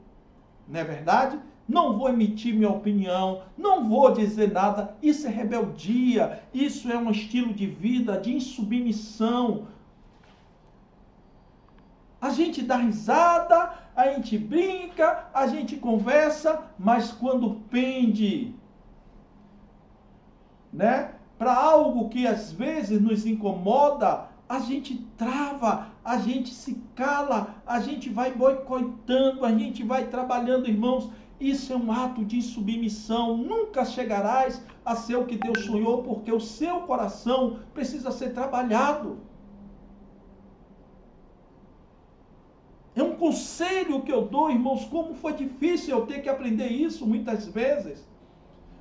não é verdade? Não vou emitir minha opinião, não vou dizer nada. Isso é rebeldia, isso é um estilo de vida de insubmissão. A gente dá risada, a gente brinca, a gente conversa, mas quando pende, né? Para algo que às vezes nos incomoda, a gente trava, a gente se cala, a gente vai boicotando, a gente vai trabalhando, irmãos. Isso é um ato de submissão. Nunca chegarás a ser o que Deus sonhou, porque o seu coração precisa ser trabalhado. É um conselho que eu dou, irmãos, como foi difícil eu ter que aprender isso muitas vezes.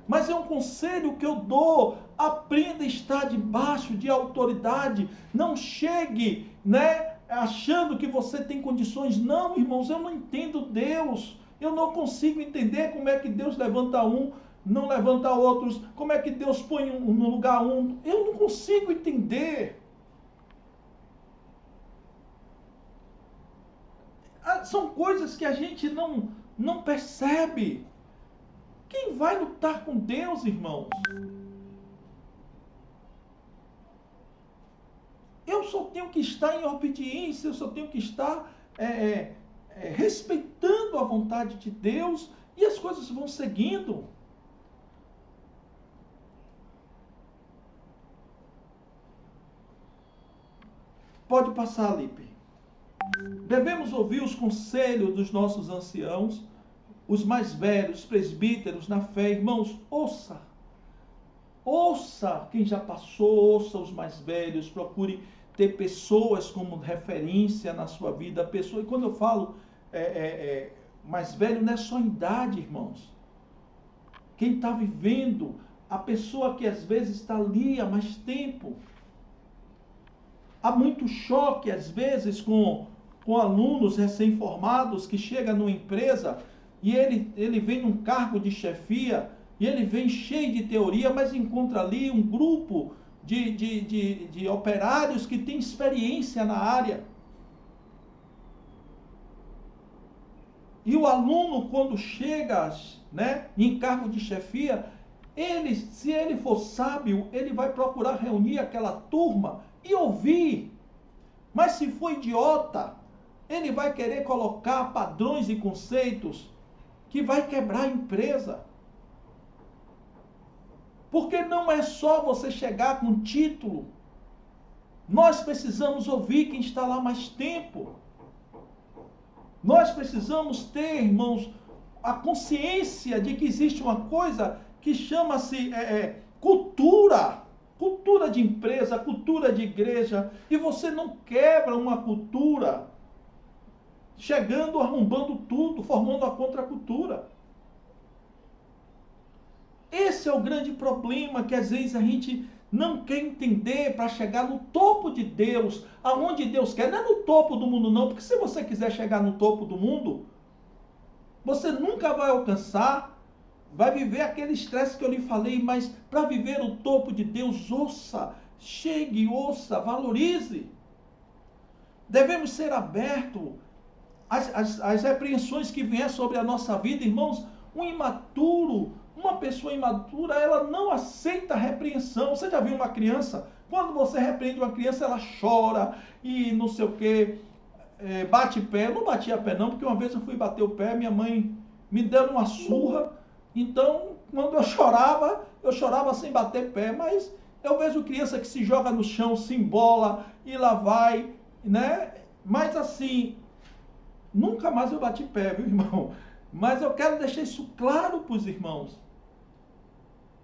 Mas é um conselho que eu dou. Aprenda a estar debaixo de autoridade. Não chegue, né, achando que você tem condições. Não, irmãos, eu não entendo Deus. Eu não consigo entender como é que Deus levanta um, não levanta outros. Como é que Deus põe no lugar um. Eu não consigo entender. São coisas que a gente não percebe. Quem vai lutar com Deus, irmãos? Eu só tenho que estar em obediência, eu só tenho que estar respeitando a vontade de Deus e as coisas vão seguindo. Pode passar, Lipe. Devemos ouvir os conselhos dos nossos anciãos, os mais velhos, presbíteros na fé. Irmãos, ouça. Ouça quem já passou, ouça os mais velhos, procure ter pessoas como referência na sua vida. Pessoa, e quando eu falo mais velho, não é só em idade, irmãos. Quem está vivendo, a pessoa que às vezes está ali há mais tempo. Há muito choque, às vezes, com alunos recém-formados que chegam numa empresa e ele vem num cargo de chefia e ele vem cheio de teoria, mas encontra ali um grupo de operários que tem experiência na área. E o aluno, quando chega, né, em cargo de chefia, se ele for sábio, ele vai procurar reunir aquela turma e ouvir. Mas se for idiota, ele vai querer colocar padrões e conceitos que vai quebrar a empresa. Porque não é só você chegar com título. Nós precisamos ouvir quem está lá mais tempo. Nós precisamos ter, irmãos, a consciência de que existe uma coisa que chama-se cultura. Cultura de empresa, cultura de igreja. E você não quebra uma cultura chegando, arrombando tudo, formando a contracultura. Esse é o grande problema que às vezes a gente não quer entender para chegar no topo de Deus, aonde Deus quer. Não é no topo do mundo não, porque se você quiser chegar no topo do mundo, você nunca vai alcançar, vai viver aquele estresse que eu lhe falei, mas para viver o topo de Deus, ouça, chegue, ouça, valorize. Devemos ser abertos às repreensões que vêm sobre a nossa vida, irmãos. Uma pessoa imatura, ela não aceita repreensão. Você já viu uma criança? Quando você repreende uma criança, ela chora e não sei o que, bate pé. Eu não batia pé não, porque uma vez eu fui bater o pé, minha mãe me deu uma surra. Então, quando eu chorava sem bater pé. Mas eu vejo criança que se joga no chão, se embola e lá vai, né? Mas assim, nunca mais eu bati pé, viu, irmão? Mas eu quero deixar isso claro para os irmãos.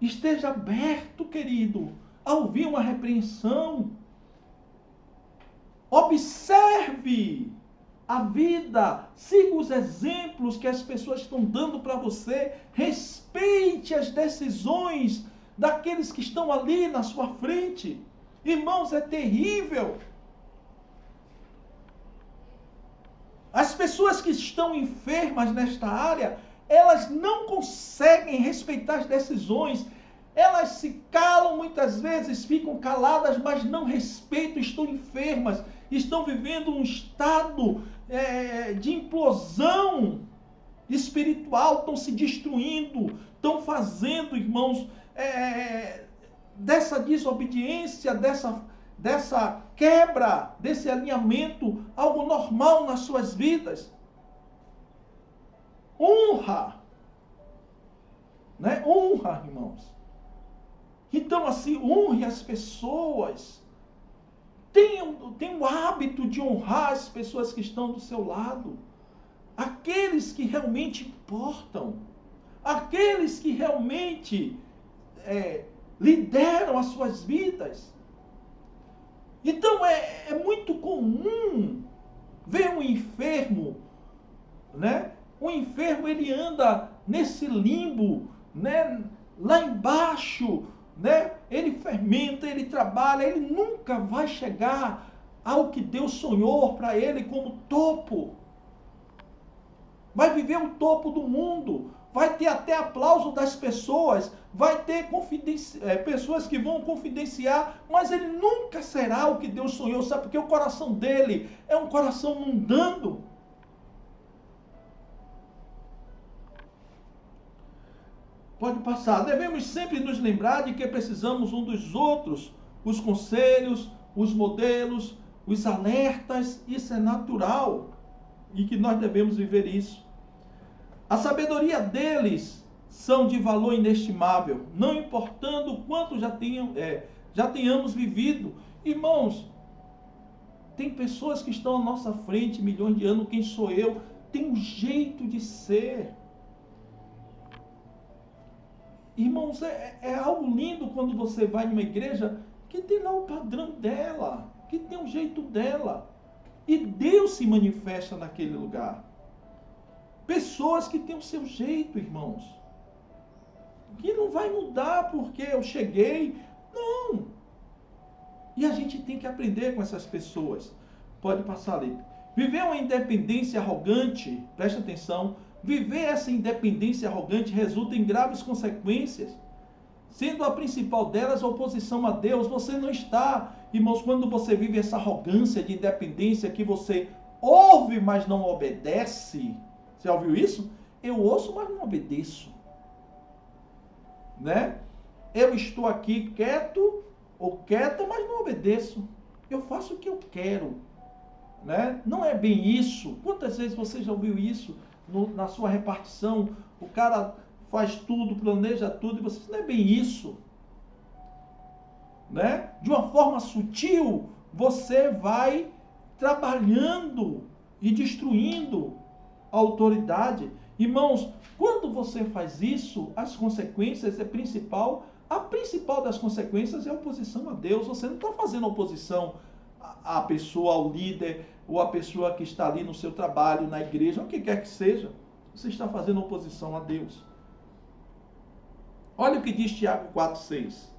Esteja aberto, querido, a ouvir uma repreensão. Observe a vida, siga os exemplos que as pessoas estão dando para você, respeite as decisões daqueles que estão ali na sua frente. Irmãos, é terrível. As pessoas que estão enfermas nesta área, elas não conseguem respeitar as decisões. Elas se calam muitas vezes, ficam caladas, mas não respeitam, estão enfermas, estão vivendo um estado de implosão espiritual, estão se destruindo, estão fazendo, irmãos, dessa desobediência, dessa quebra, desse alinhamento, algo normal nas suas vidas. Honra, né? Honra, irmãos. Então, assim, honre as pessoas. Tenha o hábito de honrar as pessoas que estão do seu lado. Aqueles que realmente importam. Aqueles que realmente lideram as suas vidas. Então, é muito comum ver um enfermo, né? O enfermo, ele anda nesse limbo, né? Lá embaixo, né? Ele fermenta, ele trabalha, ele nunca vai chegar ao que Deus sonhou para ele como topo. Vai viver o topo do mundo, vai ter até aplauso das pessoas, vai ter pessoas que vão confidenciar, mas ele nunca será o que Deus sonhou, sabe? Porque o coração dele é um coração mundano. Pode passar. Devemos sempre nos lembrar de que precisamos um dos outros, os conselhos, os modelos, os alertas. Isso é natural e que nós devemos viver isso. A sabedoria deles são de valor inestimável, não importando o quanto já tenhamos vivido. Irmãos, tem pessoas que estão à nossa frente, milhões de anos, quem sou eu? Tem um jeito de ser. Irmãos, é algo lindo quando você vai numa igreja que tem lá o padrão dela, que tem um jeito dela. E Deus se manifesta naquele lugar. Pessoas que têm o seu jeito, irmãos. Que não vai mudar porque eu cheguei. Não. E a gente tem que aprender com essas pessoas. Pode passar ali. Viver uma independência arrogante, presta atenção, viver essa independência arrogante resulta em graves consequências, sendo a principal delas a oposição a Deus. Você não está, irmãos, quando você vive essa arrogância de independência, que você ouve, mas não obedece. Você já ouviu isso? Eu ouço, mas não obedeço. Né? Eu estou aqui quieto ou quieta, mas não obedeço. Eu faço o que eu quero. Né? Não é bem isso. Quantas vezes você já ouviu isso na sua repartição? O cara faz tudo, planeja tudo, e você não é bem isso. Né? De uma forma sutil, você vai trabalhando e destruindo a autoridade. Irmãos, quando você faz isso, as consequências a principal das consequências é a oposição a Deus. Você não está fazendo oposição à pessoa, ao líder, ou à pessoa que está ali no seu trabalho, na igreja, o que quer que seja. Você está fazendo oposição a Deus. Olha o que diz Tiago 4,6.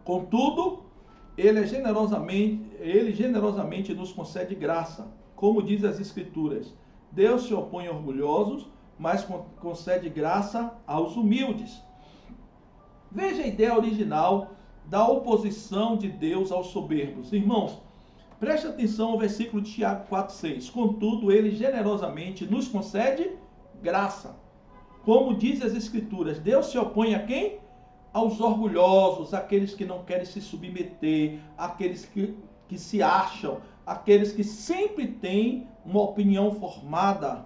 Contudo, ele generosamente nos concede graça, como diz as Escrituras. Deus se opõe a orgulhosos, mas concede graça aos humildes. Veja a ideia original da oposição de Deus aos soberbos. Irmãos, preste atenção ao versículo de Tiago 4,6. Contudo, ele generosamente nos concede graça. Como diz as Escrituras, Deus se opõe a quem? Aos orgulhosos, aqueles que não querem se submeter, aqueles que se acham, aqueles que sempre têm uma opinião formada.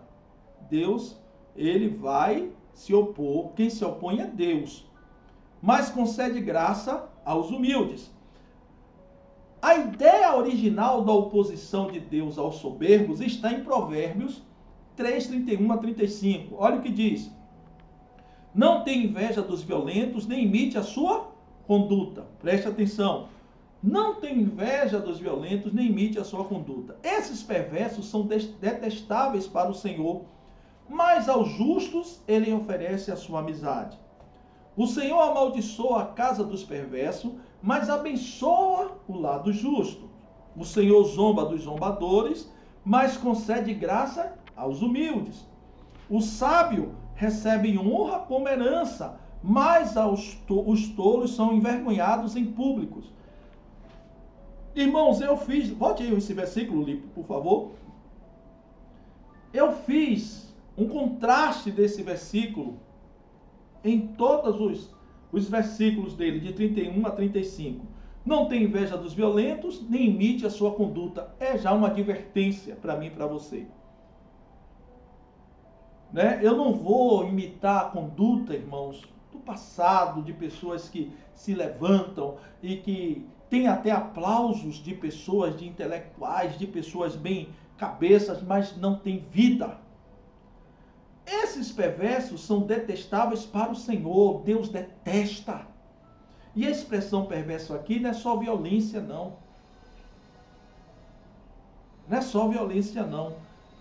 Deus, ele vai se opor, quem se opõe é Deus, mas concede graça aos humildes. A ideia original da oposição de Deus aos soberbos está em Provérbios 3:31 a 35. Olha o que diz. Não tenha inveja dos violentos, nem imite a sua conduta. Preste atenção. Não tenha inveja dos violentos, nem imite a sua conduta. Esses perversos são detestáveis para o Senhor, mas aos justos ele oferece a sua amizade. O Senhor amaldiçoa a casa dos perversos, mas abençoa o lado justo. O Senhor zomba dos zombadores, mas concede graça aos humildes. O sábio recebe honra como herança, mas os tolos são envergonhados em públicos. Irmãos, volte aí esse versículo, Lipe, por favor. Eu fiz um contraste desse versículo em todos os versículos dele, de 31 a 35. Não tem inveja dos violentos, nem imite a sua conduta. É já uma advertência para mim e para você. Né? Eu não vou imitar a conduta, irmãos, do passado, de pessoas que se levantam e que têm até aplausos de pessoas, de intelectuais, de pessoas bem cabeças, mas não têm vida. Esses perversos são detestáveis para o Senhor. Deus detesta. E a expressão perverso aqui não é só violência, não. Não é só violência, não.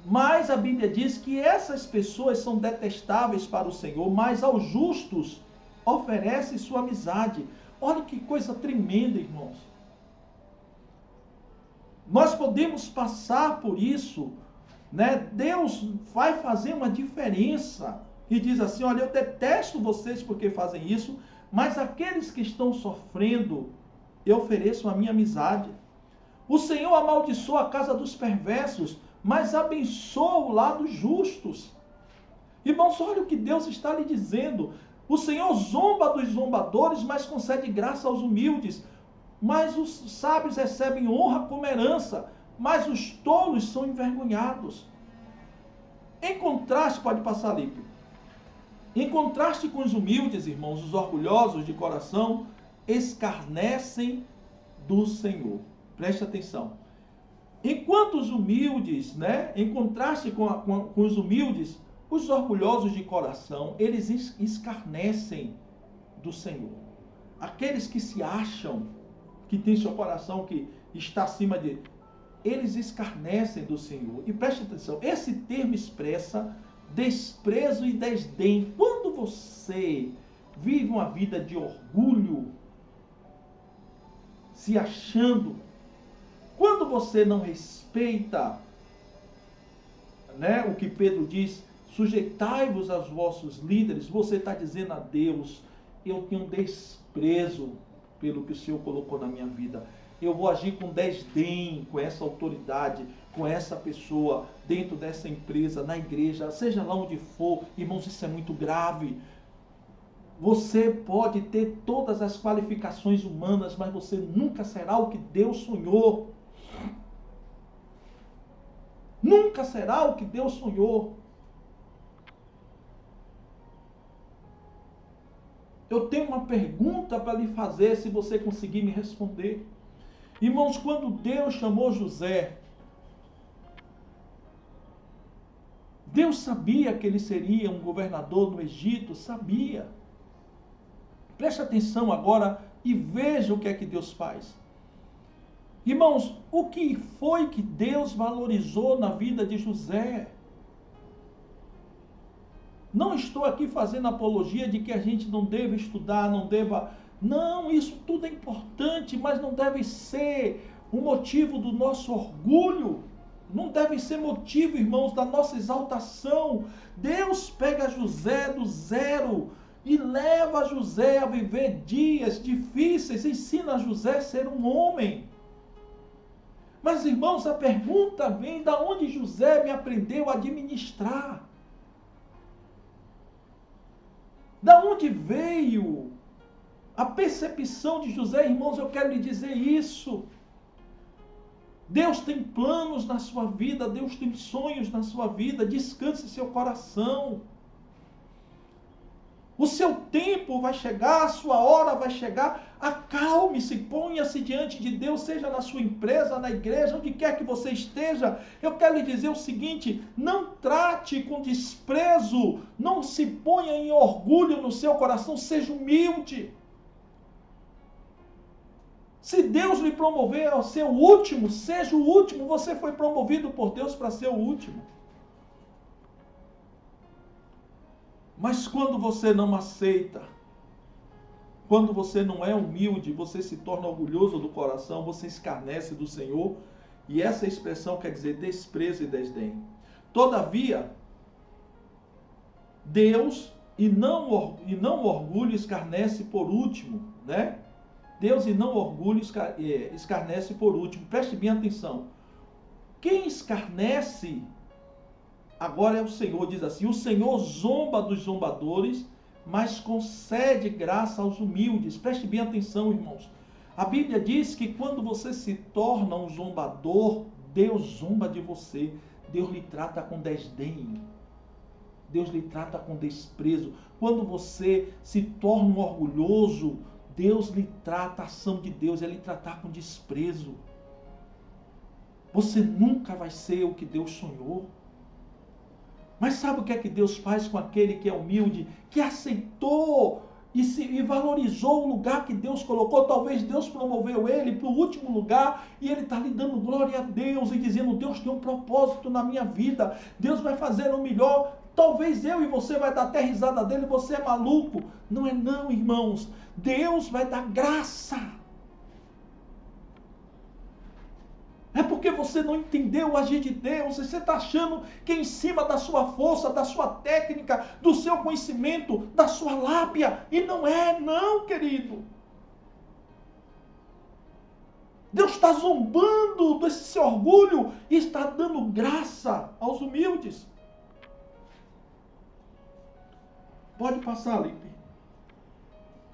Mas a Bíblia diz que essas pessoas são detestáveis para o Senhor, mas aos justos oferece sua amizade. Olha que coisa tremenda, irmãos. Nós podemos passar por isso, né? Deus vai fazer uma diferença e diz assim, olha, eu detesto vocês porque fazem isso, mas aqueles que estão sofrendo, eu ofereço a minha amizade. O Senhor amaldiçoa a casa dos perversos, mas abençoa o lado justos. Irmãos, olha o que Deus está lhe dizendo. O Senhor zomba dos zombadores, mas concede graça aos humildes. Mas os sábios recebem honra como herança, mas os tolos são envergonhados. Em contraste, pode passar ali. Em contraste com os humildes, irmãos, os orgulhosos de coração escarnecem do Senhor. Preste atenção. Enquanto os humildes, né, em contraste com os humildes, os orgulhosos de coração, eles escarnecem do Senhor. Aqueles que se acham, que têm seu coração que está acima de, eles escarnecem do Senhor. E preste atenção, esse termo expressa desprezo e desdém. Quando você vive uma vida de orgulho, se achando, quando você não respeita, né, o que Pedro diz, sujeitai-vos aos vossos líderes, você está dizendo a Deus, eu tenho desprezo pelo que o Senhor colocou na minha vida. Eu vou agir com desdém com essa autoridade, com essa pessoa, dentro dessa empresa, na igreja, seja lá onde for. Irmãos, isso é muito grave. Você pode ter todas as qualificações humanas, mas você nunca será o que Deus sonhou. Nunca será o que Deus sonhou. eu tenho uma pergunta para lhe fazer, se você conseguir me responder. Irmãos, quando Deus chamou José, Deus sabia que ele seria um governador no Egito, sabia. Preste atenção agora e veja o que é que Deus faz. Irmãos, o que foi que Deus valorizou na vida de José? Não estou aqui fazendo apologia de que a gente não deva estudar, não deva... Não, isso tudo é importante, mas não deve ser o motivo do nosso orgulho. Não deve ser motivo, irmãos, da nossa exaltação. Deus pega José do zero e leva José a viver dias difíceis, ensina José a ser um homem. Mas, irmãos, a pergunta vem da onde José me aprendeu a administrar. Da onde veio a percepção de José? Irmãos, eu quero lhe dizer isso. Deus tem planos na sua vida, Deus tem sonhos na sua vida, descanse seu coração. O seu tempo vai chegar, a sua hora vai chegar, acalme-se, ponha-se diante de Deus, seja na sua empresa, na igreja, onde quer que você esteja. Eu quero lhe dizer o seguinte, não trate com desprezo, não se ponha em orgulho no seu coração, seja humilde. Se Deus lhe promover ao ser o último, seja o último, você foi promovido por Deus para ser o último. Mas quando você não aceita, quando você não é humilde, você se torna orgulhoso do coração, você escarnece do Senhor, e essa expressão quer dizer desprezo e desdém. Todavia, Deus, e não orgulho, escarnece por último, né? Deus e não orgulho escarnece por último. Preste bem atenção. Quem escarnece agora é o Senhor, diz assim, o Senhor zomba dos zombadores, mas concede graça aos humildes. Preste bem atenção, irmãos. A Bíblia diz que quando você se torna um zombador, Deus zomba de você. Deus lhe trata com desdém. Deus lhe trata com desprezo. Quando você se torna um orgulhoso, Deus lhe trata, a ação de Deus é lhe tratar com desprezo. Você nunca vai ser o que Deus sonhou. Mas sabe o que é que Deus faz com aquele que é humilde, que aceitou e valorizou o lugar que Deus colocou? Talvez Deus promoveu ele para o último lugar e ele está lhe dando glória a Deus e dizendo, Deus tem um propósito na minha vida, Deus vai fazer o melhor. Talvez eu e você vai dar até risada dele, você é maluco. Não é não, irmãos. Deus vai dar graça. É porque você não entendeu o agir de Deus. Você está achando que é em cima da sua força, da sua técnica, do seu conhecimento, da sua lábia. E não é, não, querido. Deus está zombando desse seu orgulho e está dando graça aos humildes. Pode passar, Lipe.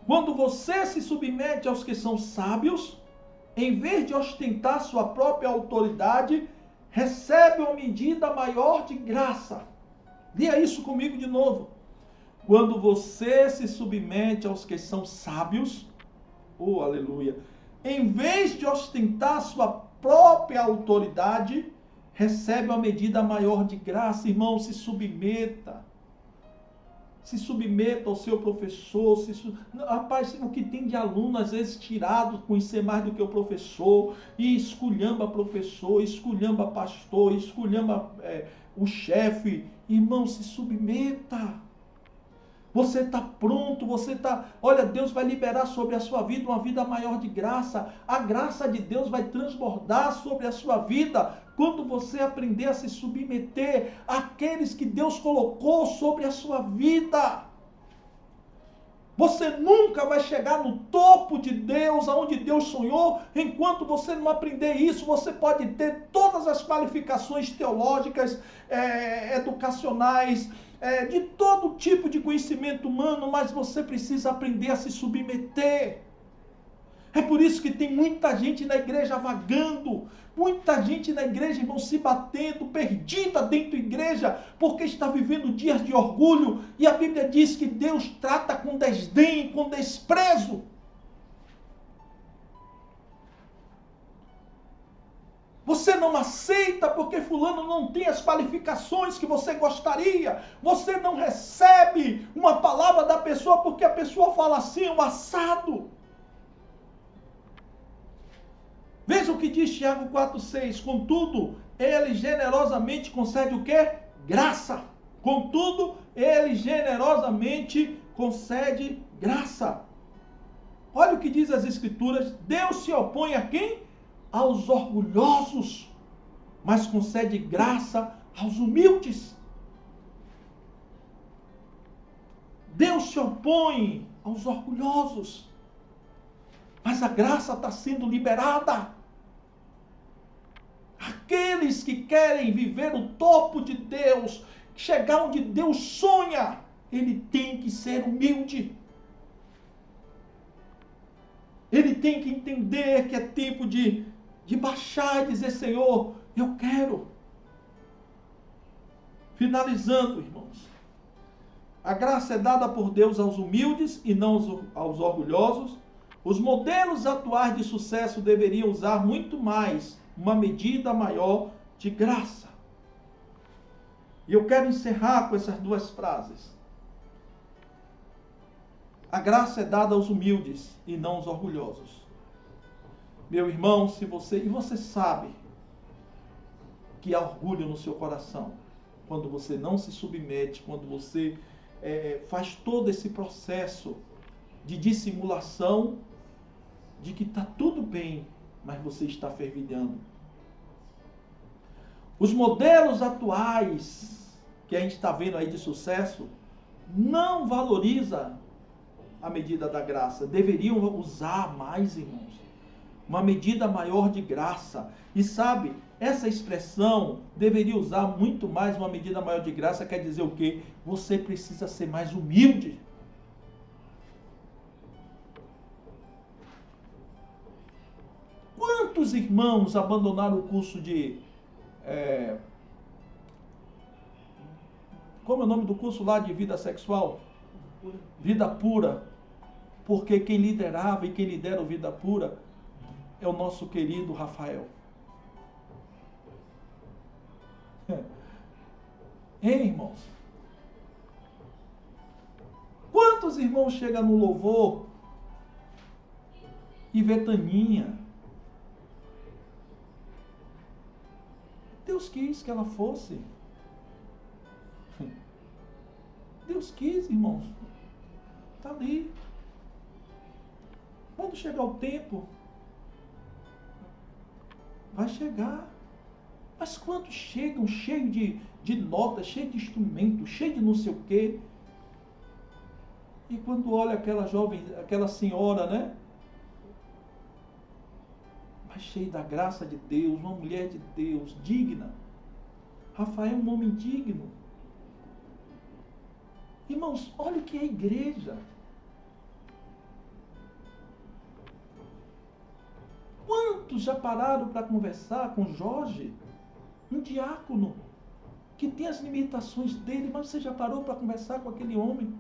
Quando você se submete aos que são sábios, em vez de ostentar sua própria autoridade, recebe uma medida maior de graça. Leia isso comigo de novo. Quando você se submete aos que são sábios, oh aleluia, em vez de ostentar sua própria autoridade, recebe uma medida maior de graça. Irmão, se submeta. Se submeta ao seu professor. Rapaz, o que tem de aluno, às vezes, tirado, conhecer mais do que o professor, e esculhamba professor, esculhamba pastor, esculhamba o chefe. Irmão, se submeta. Você está pronto, olha, Deus vai liberar sobre a sua vida uma vida maior de graça. A graça de Deus vai transbordar sobre a sua vida quando você aprender a se submeter àqueles que Deus colocou sobre a sua vida. Você nunca vai chegar no topo de Deus, aonde Deus sonhou, enquanto você não aprender isso. Você pode ter todas as qualificações teológicas, educacionais, de todo tipo de conhecimento humano, mas você precisa aprender a se submeter. É por isso que tem muita gente na igreja vagando, muita gente na igreja, irmão, se batendo, perdida dentro da igreja, porque está vivendo dias de orgulho, e a Bíblia diz que Deus trata com desdém, com desprezo. Você não aceita porque fulano não tem as qualificações que você gostaria. Você não recebe uma palavra da pessoa porque a pessoa fala assim, um assado. Veja o que diz Tiago 4,6. Contudo, ele generosamente concede o quê? Graça. Contudo, ele generosamente concede graça. Olha o que diz as Escrituras. Deus se opõe a quem? Aos orgulhosos, mas concede graça aos humildes. Deus se opõe aos orgulhosos, mas a graça está sendo liberada. Aqueles que querem viver o topo de Deus, chegar onde Deus sonha, ele tem que ser humilde. Ele tem que entender que é tempo de baixar e dizer, Senhor, eu quero. Finalizando, irmãos. A graça é dada por Deus aos humildes e não aos orgulhosos. Os modelos atuais de sucesso deveriam usar muito mais uma medida maior de graça. E eu quero encerrar com essas duas frases. A graça é dada aos humildes e não aos orgulhosos. Meu irmão, se você... E você sabe que há orgulho no seu coração quando você não se submete, quando você faz todo esse processo de dissimulação de que está tudo bem, mas você está fervilhando. Os modelos atuais que a gente está vendo aí de sucesso não valoriza a medida da graça. Deveriam usar mais, irmãos. Uma medida maior de graça. E sabe, essa expressão deveria usar muito mais uma medida maior de graça, quer dizer o quê? Você precisa ser mais humilde. Quantos irmãos abandonaram o curso de... como é o nome do curso lá de vida sexual? Vida pura. Porque quem liderava e quem lidera o Vida Pura é o nosso querido Rafael. Hein, irmãos? Quantos irmãos chegam no louvor e vê Taninha? Deus quis que ela fosse. Deus quis, irmãos. Está ali. Quando chegar o tempo, vai chegar. Mas quantos chegam cheios de notas, cheios de instrumentos, cheios de não sei o quê? E quando olha aquela jovem, aquela senhora, né? Mas cheia da graça de Deus, uma mulher de Deus, digna. Rafael é um homem digno. Irmãos, olha o que é a igreja. Quantos já pararam para conversar com Jorge, um diácono, que tem as limitações dele, mas você já parou para conversar com aquele homem?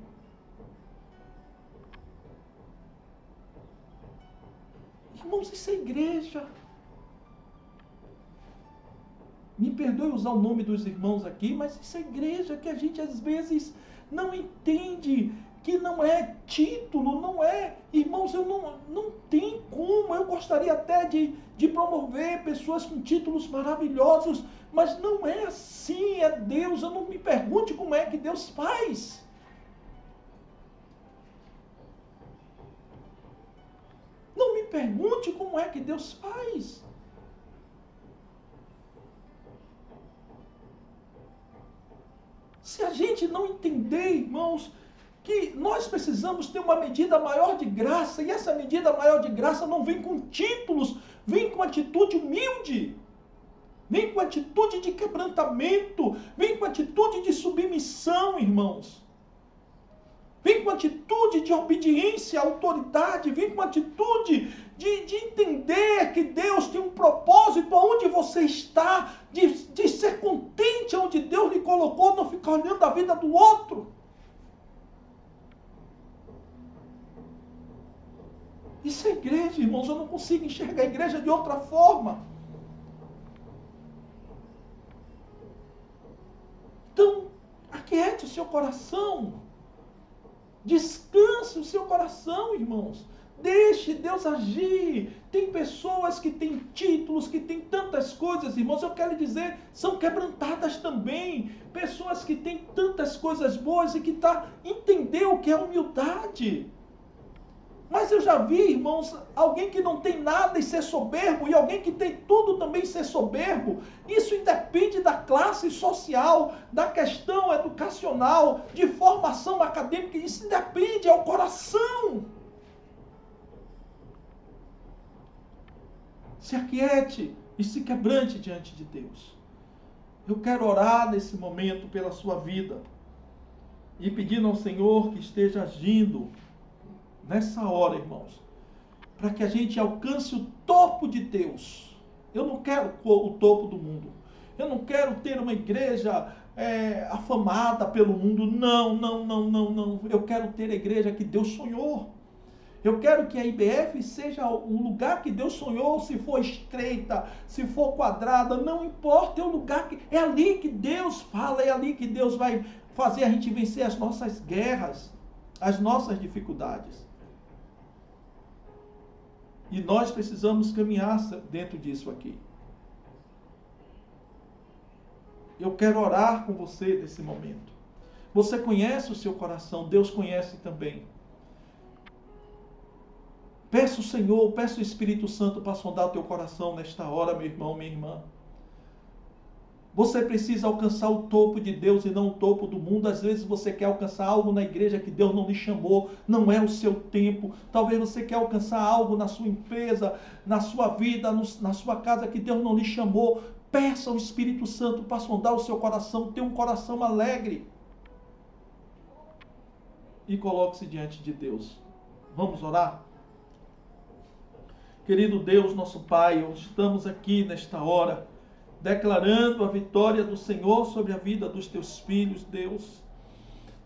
Irmãos, isso é igreja. Me perdoe usar o nome dos irmãos aqui, mas isso é igreja que a gente às vezes não entende, que não é título, não é... Irmãos, eu não tem como, eu gostaria até de promover pessoas com títulos maravilhosos, mas não é assim, é Deus. Eu não me pergunte como é que Deus faz. Não me pergunte como é que Deus faz. Se a gente não entender, irmãos, que nós precisamos ter uma medida maior de graça, e essa medida maior de graça não vem com títulos, vem com atitude humilde, vem com atitude de quebrantamento, vem com atitude de submissão, irmãos. vem com atitude de obediência à autoridade, vem com atitude de entender que Deus tem um propósito aonde você está, de ser contente onde Deus lhe colocou, não ficar olhando a vida do outro. Isso é igreja, irmãos, eu não consigo enxergar a igreja de outra forma. Então, aquiete o seu coração. Descanse o seu coração, irmãos. Deixe Deus agir. Tem pessoas que têm títulos, que têm tantas coisas, irmãos, eu quero lhe dizer, são quebrantadas também. Pessoas que têm tantas coisas boas e que entender o que é humildade. Mas eu já vi, irmãos, alguém que não tem nada e ser soberbo, e alguém que tem tudo também ser soberbo. Isso independe da classe social, da questão educacional, de formação acadêmica. Isso independe, é o coração. Se aquiete e se quebrante diante de Deus. Eu quero orar nesse momento pela sua vida e pedindo ao Senhor que esteja agindo nessa hora, irmãos, para que a gente alcance o topo de Deus. Eu não quero o topo do mundo. Eu não quero ter uma igreja afamada pelo mundo. Não. Eu quero ter a igreja que Deus sonhou. Eu quero que a IBF seja o lugar que Deus sonhou, se for estreita, se for quadrada, não importa, é o lugar que... É ali que Deus fala, é ali que Deus vai fazer a gente vencer as nossas guerras, as nossas dificuldades. E nós precisamos caminhar dentro disso aqui. Eu quero orar com você nesse momento. Você conhece o seu coração, Deus conhece também. Peça o Senhor, peça o Espírito Santo para sondar o teu coração nesta hora, meu irmão, minha irmã. Você precisa alcançar o topo de Deus e não o topo do mundo. Às vezes você quer alcançar algo na igreja que Deus não lhe chamou, não é o seu tempo. Talvez você quer alcançar algo na sua empresa, na sua vida, na sua casa que Deus não lhe chamou. Peça ao Espírito Santo para sondar o seu coração, ter um coração alegre. E coloque-se diante de Deus. Vamos orar? Querido Deus, nosso Pai, estamos aqui nesta hora, declarando a vitória do Senhor sobre a vida dos teus filhos, Deus.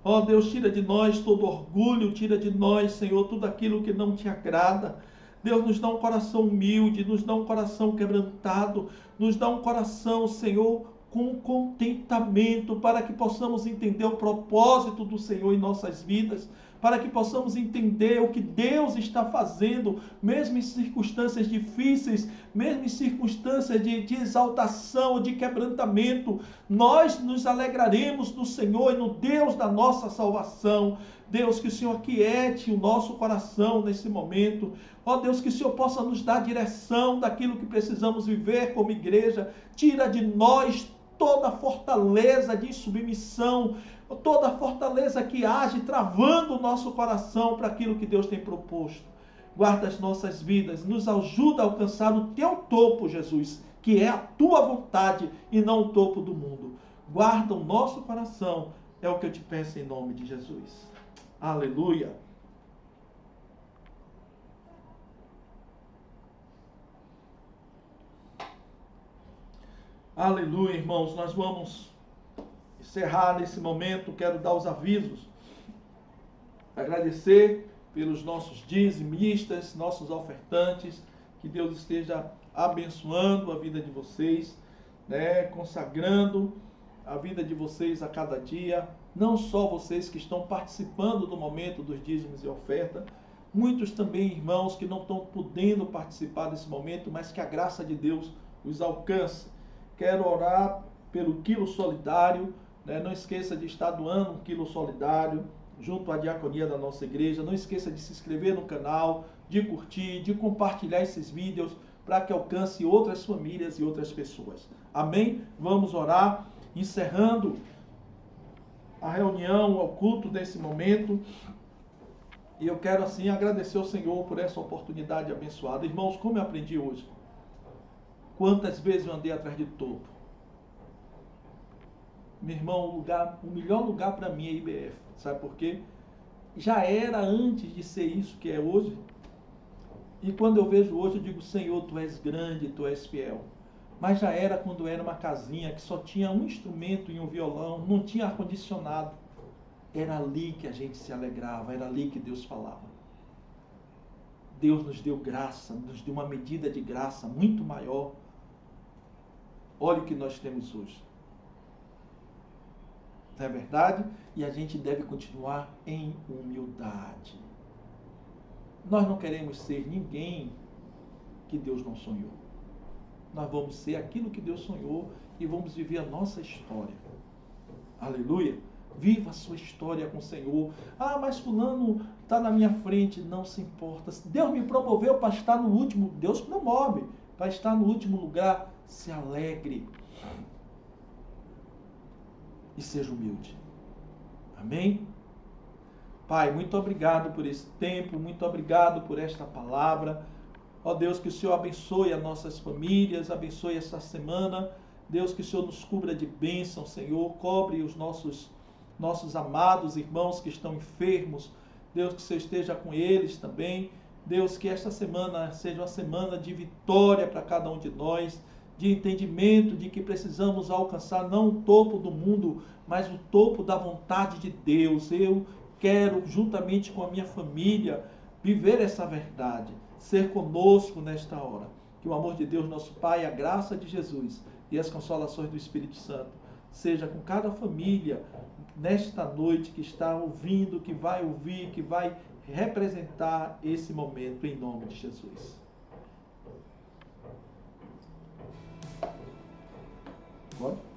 Ó Deus, tira de nós todo orgulho, tira de nós, Senhor, tudo aquilo que não te agrada. Deus, nos dá um coração humilde, nos dá um coração quebrantado, nos dá um coração, Senhor, com contentamento, para que possamos entender o propósito do Senhor em nossas vidas, para que possamos entender o que Deus está fazendo, mesmo em circunstâncias difíceis, mesmo em circunstâncias de exaltação, de quebrantamento, nós nos alegraremos no Senhor e no Deus da nossa salvação. Deus, que o Senhor aquiete o nosso coração nesse momento. Ó Deus, que o Senhor possa nos dar direção daquilo que precisamos viver como igreja. Tira de nós toda a fortaleza de submissão, toda a fortaleza que age travando o nosso coração para aquilo que Deus tem proposto. Guarda as nossas vidas, nos ajuda a alcançar o teu topo, Jesus, que é a tua vontade e não o topo do mundo. Guarda o nosso coração, é o que eu te peço em nome de Jesus. Aleluia. Aleluia, irmãos. Nós vamos encerrar nesse momento. Quero dar os avisos. Agradecer pelos nossos dizimistas, nossos ofertantes. Que Deus esteja abençoando a vida de vocês, né? Consagrando a vida de vocês a cada dia. Não só vocês que estão participando do momento dos dízimos e oferta, muitos também irmãos que não estão podendo participar desse momento, mas que a graça de Deus os alcance. Quero orar pelo quilo solidário, né? Não esqueça de estar doando um quilo solidário junto à diaconia da nossa igreja. Não esqueça de se inscrever no canal, de curtir, de compartilhar esses vídeos para que alcance outras famílias e outras pessoas. Amém? Vamos orar, encerrando a reunião, o culto desse momento. E eu quero assim agradecer ao Senhor por essa oportunidade abençoada. Irmãos, como eu aprendi hoje? Quantas vezes eu andei atrás de topo? Meu irmão, o melhor lugar para mim é IBF. Sabe por quê? já era antes de ser isso que é hoje. E quando eu vejo hoje, eu digo, Senhor, Tu és grande, Tu és fiel. Mas já era quando era uma casinha que só tinha um instrumento e um violão, não tinha ar-condicionado. Era ali que a gente se alegrava, era ali que Deus falava. Deus nos deu graça, nos deu uma medida de graça muito maior. Olha o que nós temos hoje. Não é verdade? E a gente deve continuar em humildade. Nós não queremos ser ninguém que Deus não sonhou. Nós vamos ser aquilo que Deus sonhou e vamos viver a nossa história. Aleluia! Viva a sua história com o Senhor. Ah, mas fulano está na minha frente. Não se importa. Deus me promoveu para estar no último. Deus promove para estar no último lugar. Se alegre. E seja humilde. Amém? Pai, muito obrigado por esse tempo. Muito obrigado por esta palavra. Ó Deus, que o Senhor abençoe as nossas famílias. Abençoe essa semana. Deus, que o Senhor nos cubra de bênção, Senhor. Cobre os nossos amados irmãos que estão enfermos. Deus, que o Senhor esteja com eles também. Deus, que esta semana seja uma semana de vitória para cada um de nós, de entendimento de que precisamos alcançar não o topo do mundo, mas o topo da vontade de Deus. Eu quero, juntamente com a minha família, viver essa verdade, ser conosco nesta hora. Que o amor de Deus, nosso Pai, a graça de Jesus e as consolações do Espírito Santo seja com cada família nesta noite que está ouvindo, que vai ouvir, que vai representar esse momento em nome de Jesus. Pode?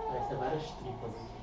Parece várias tripas aqui.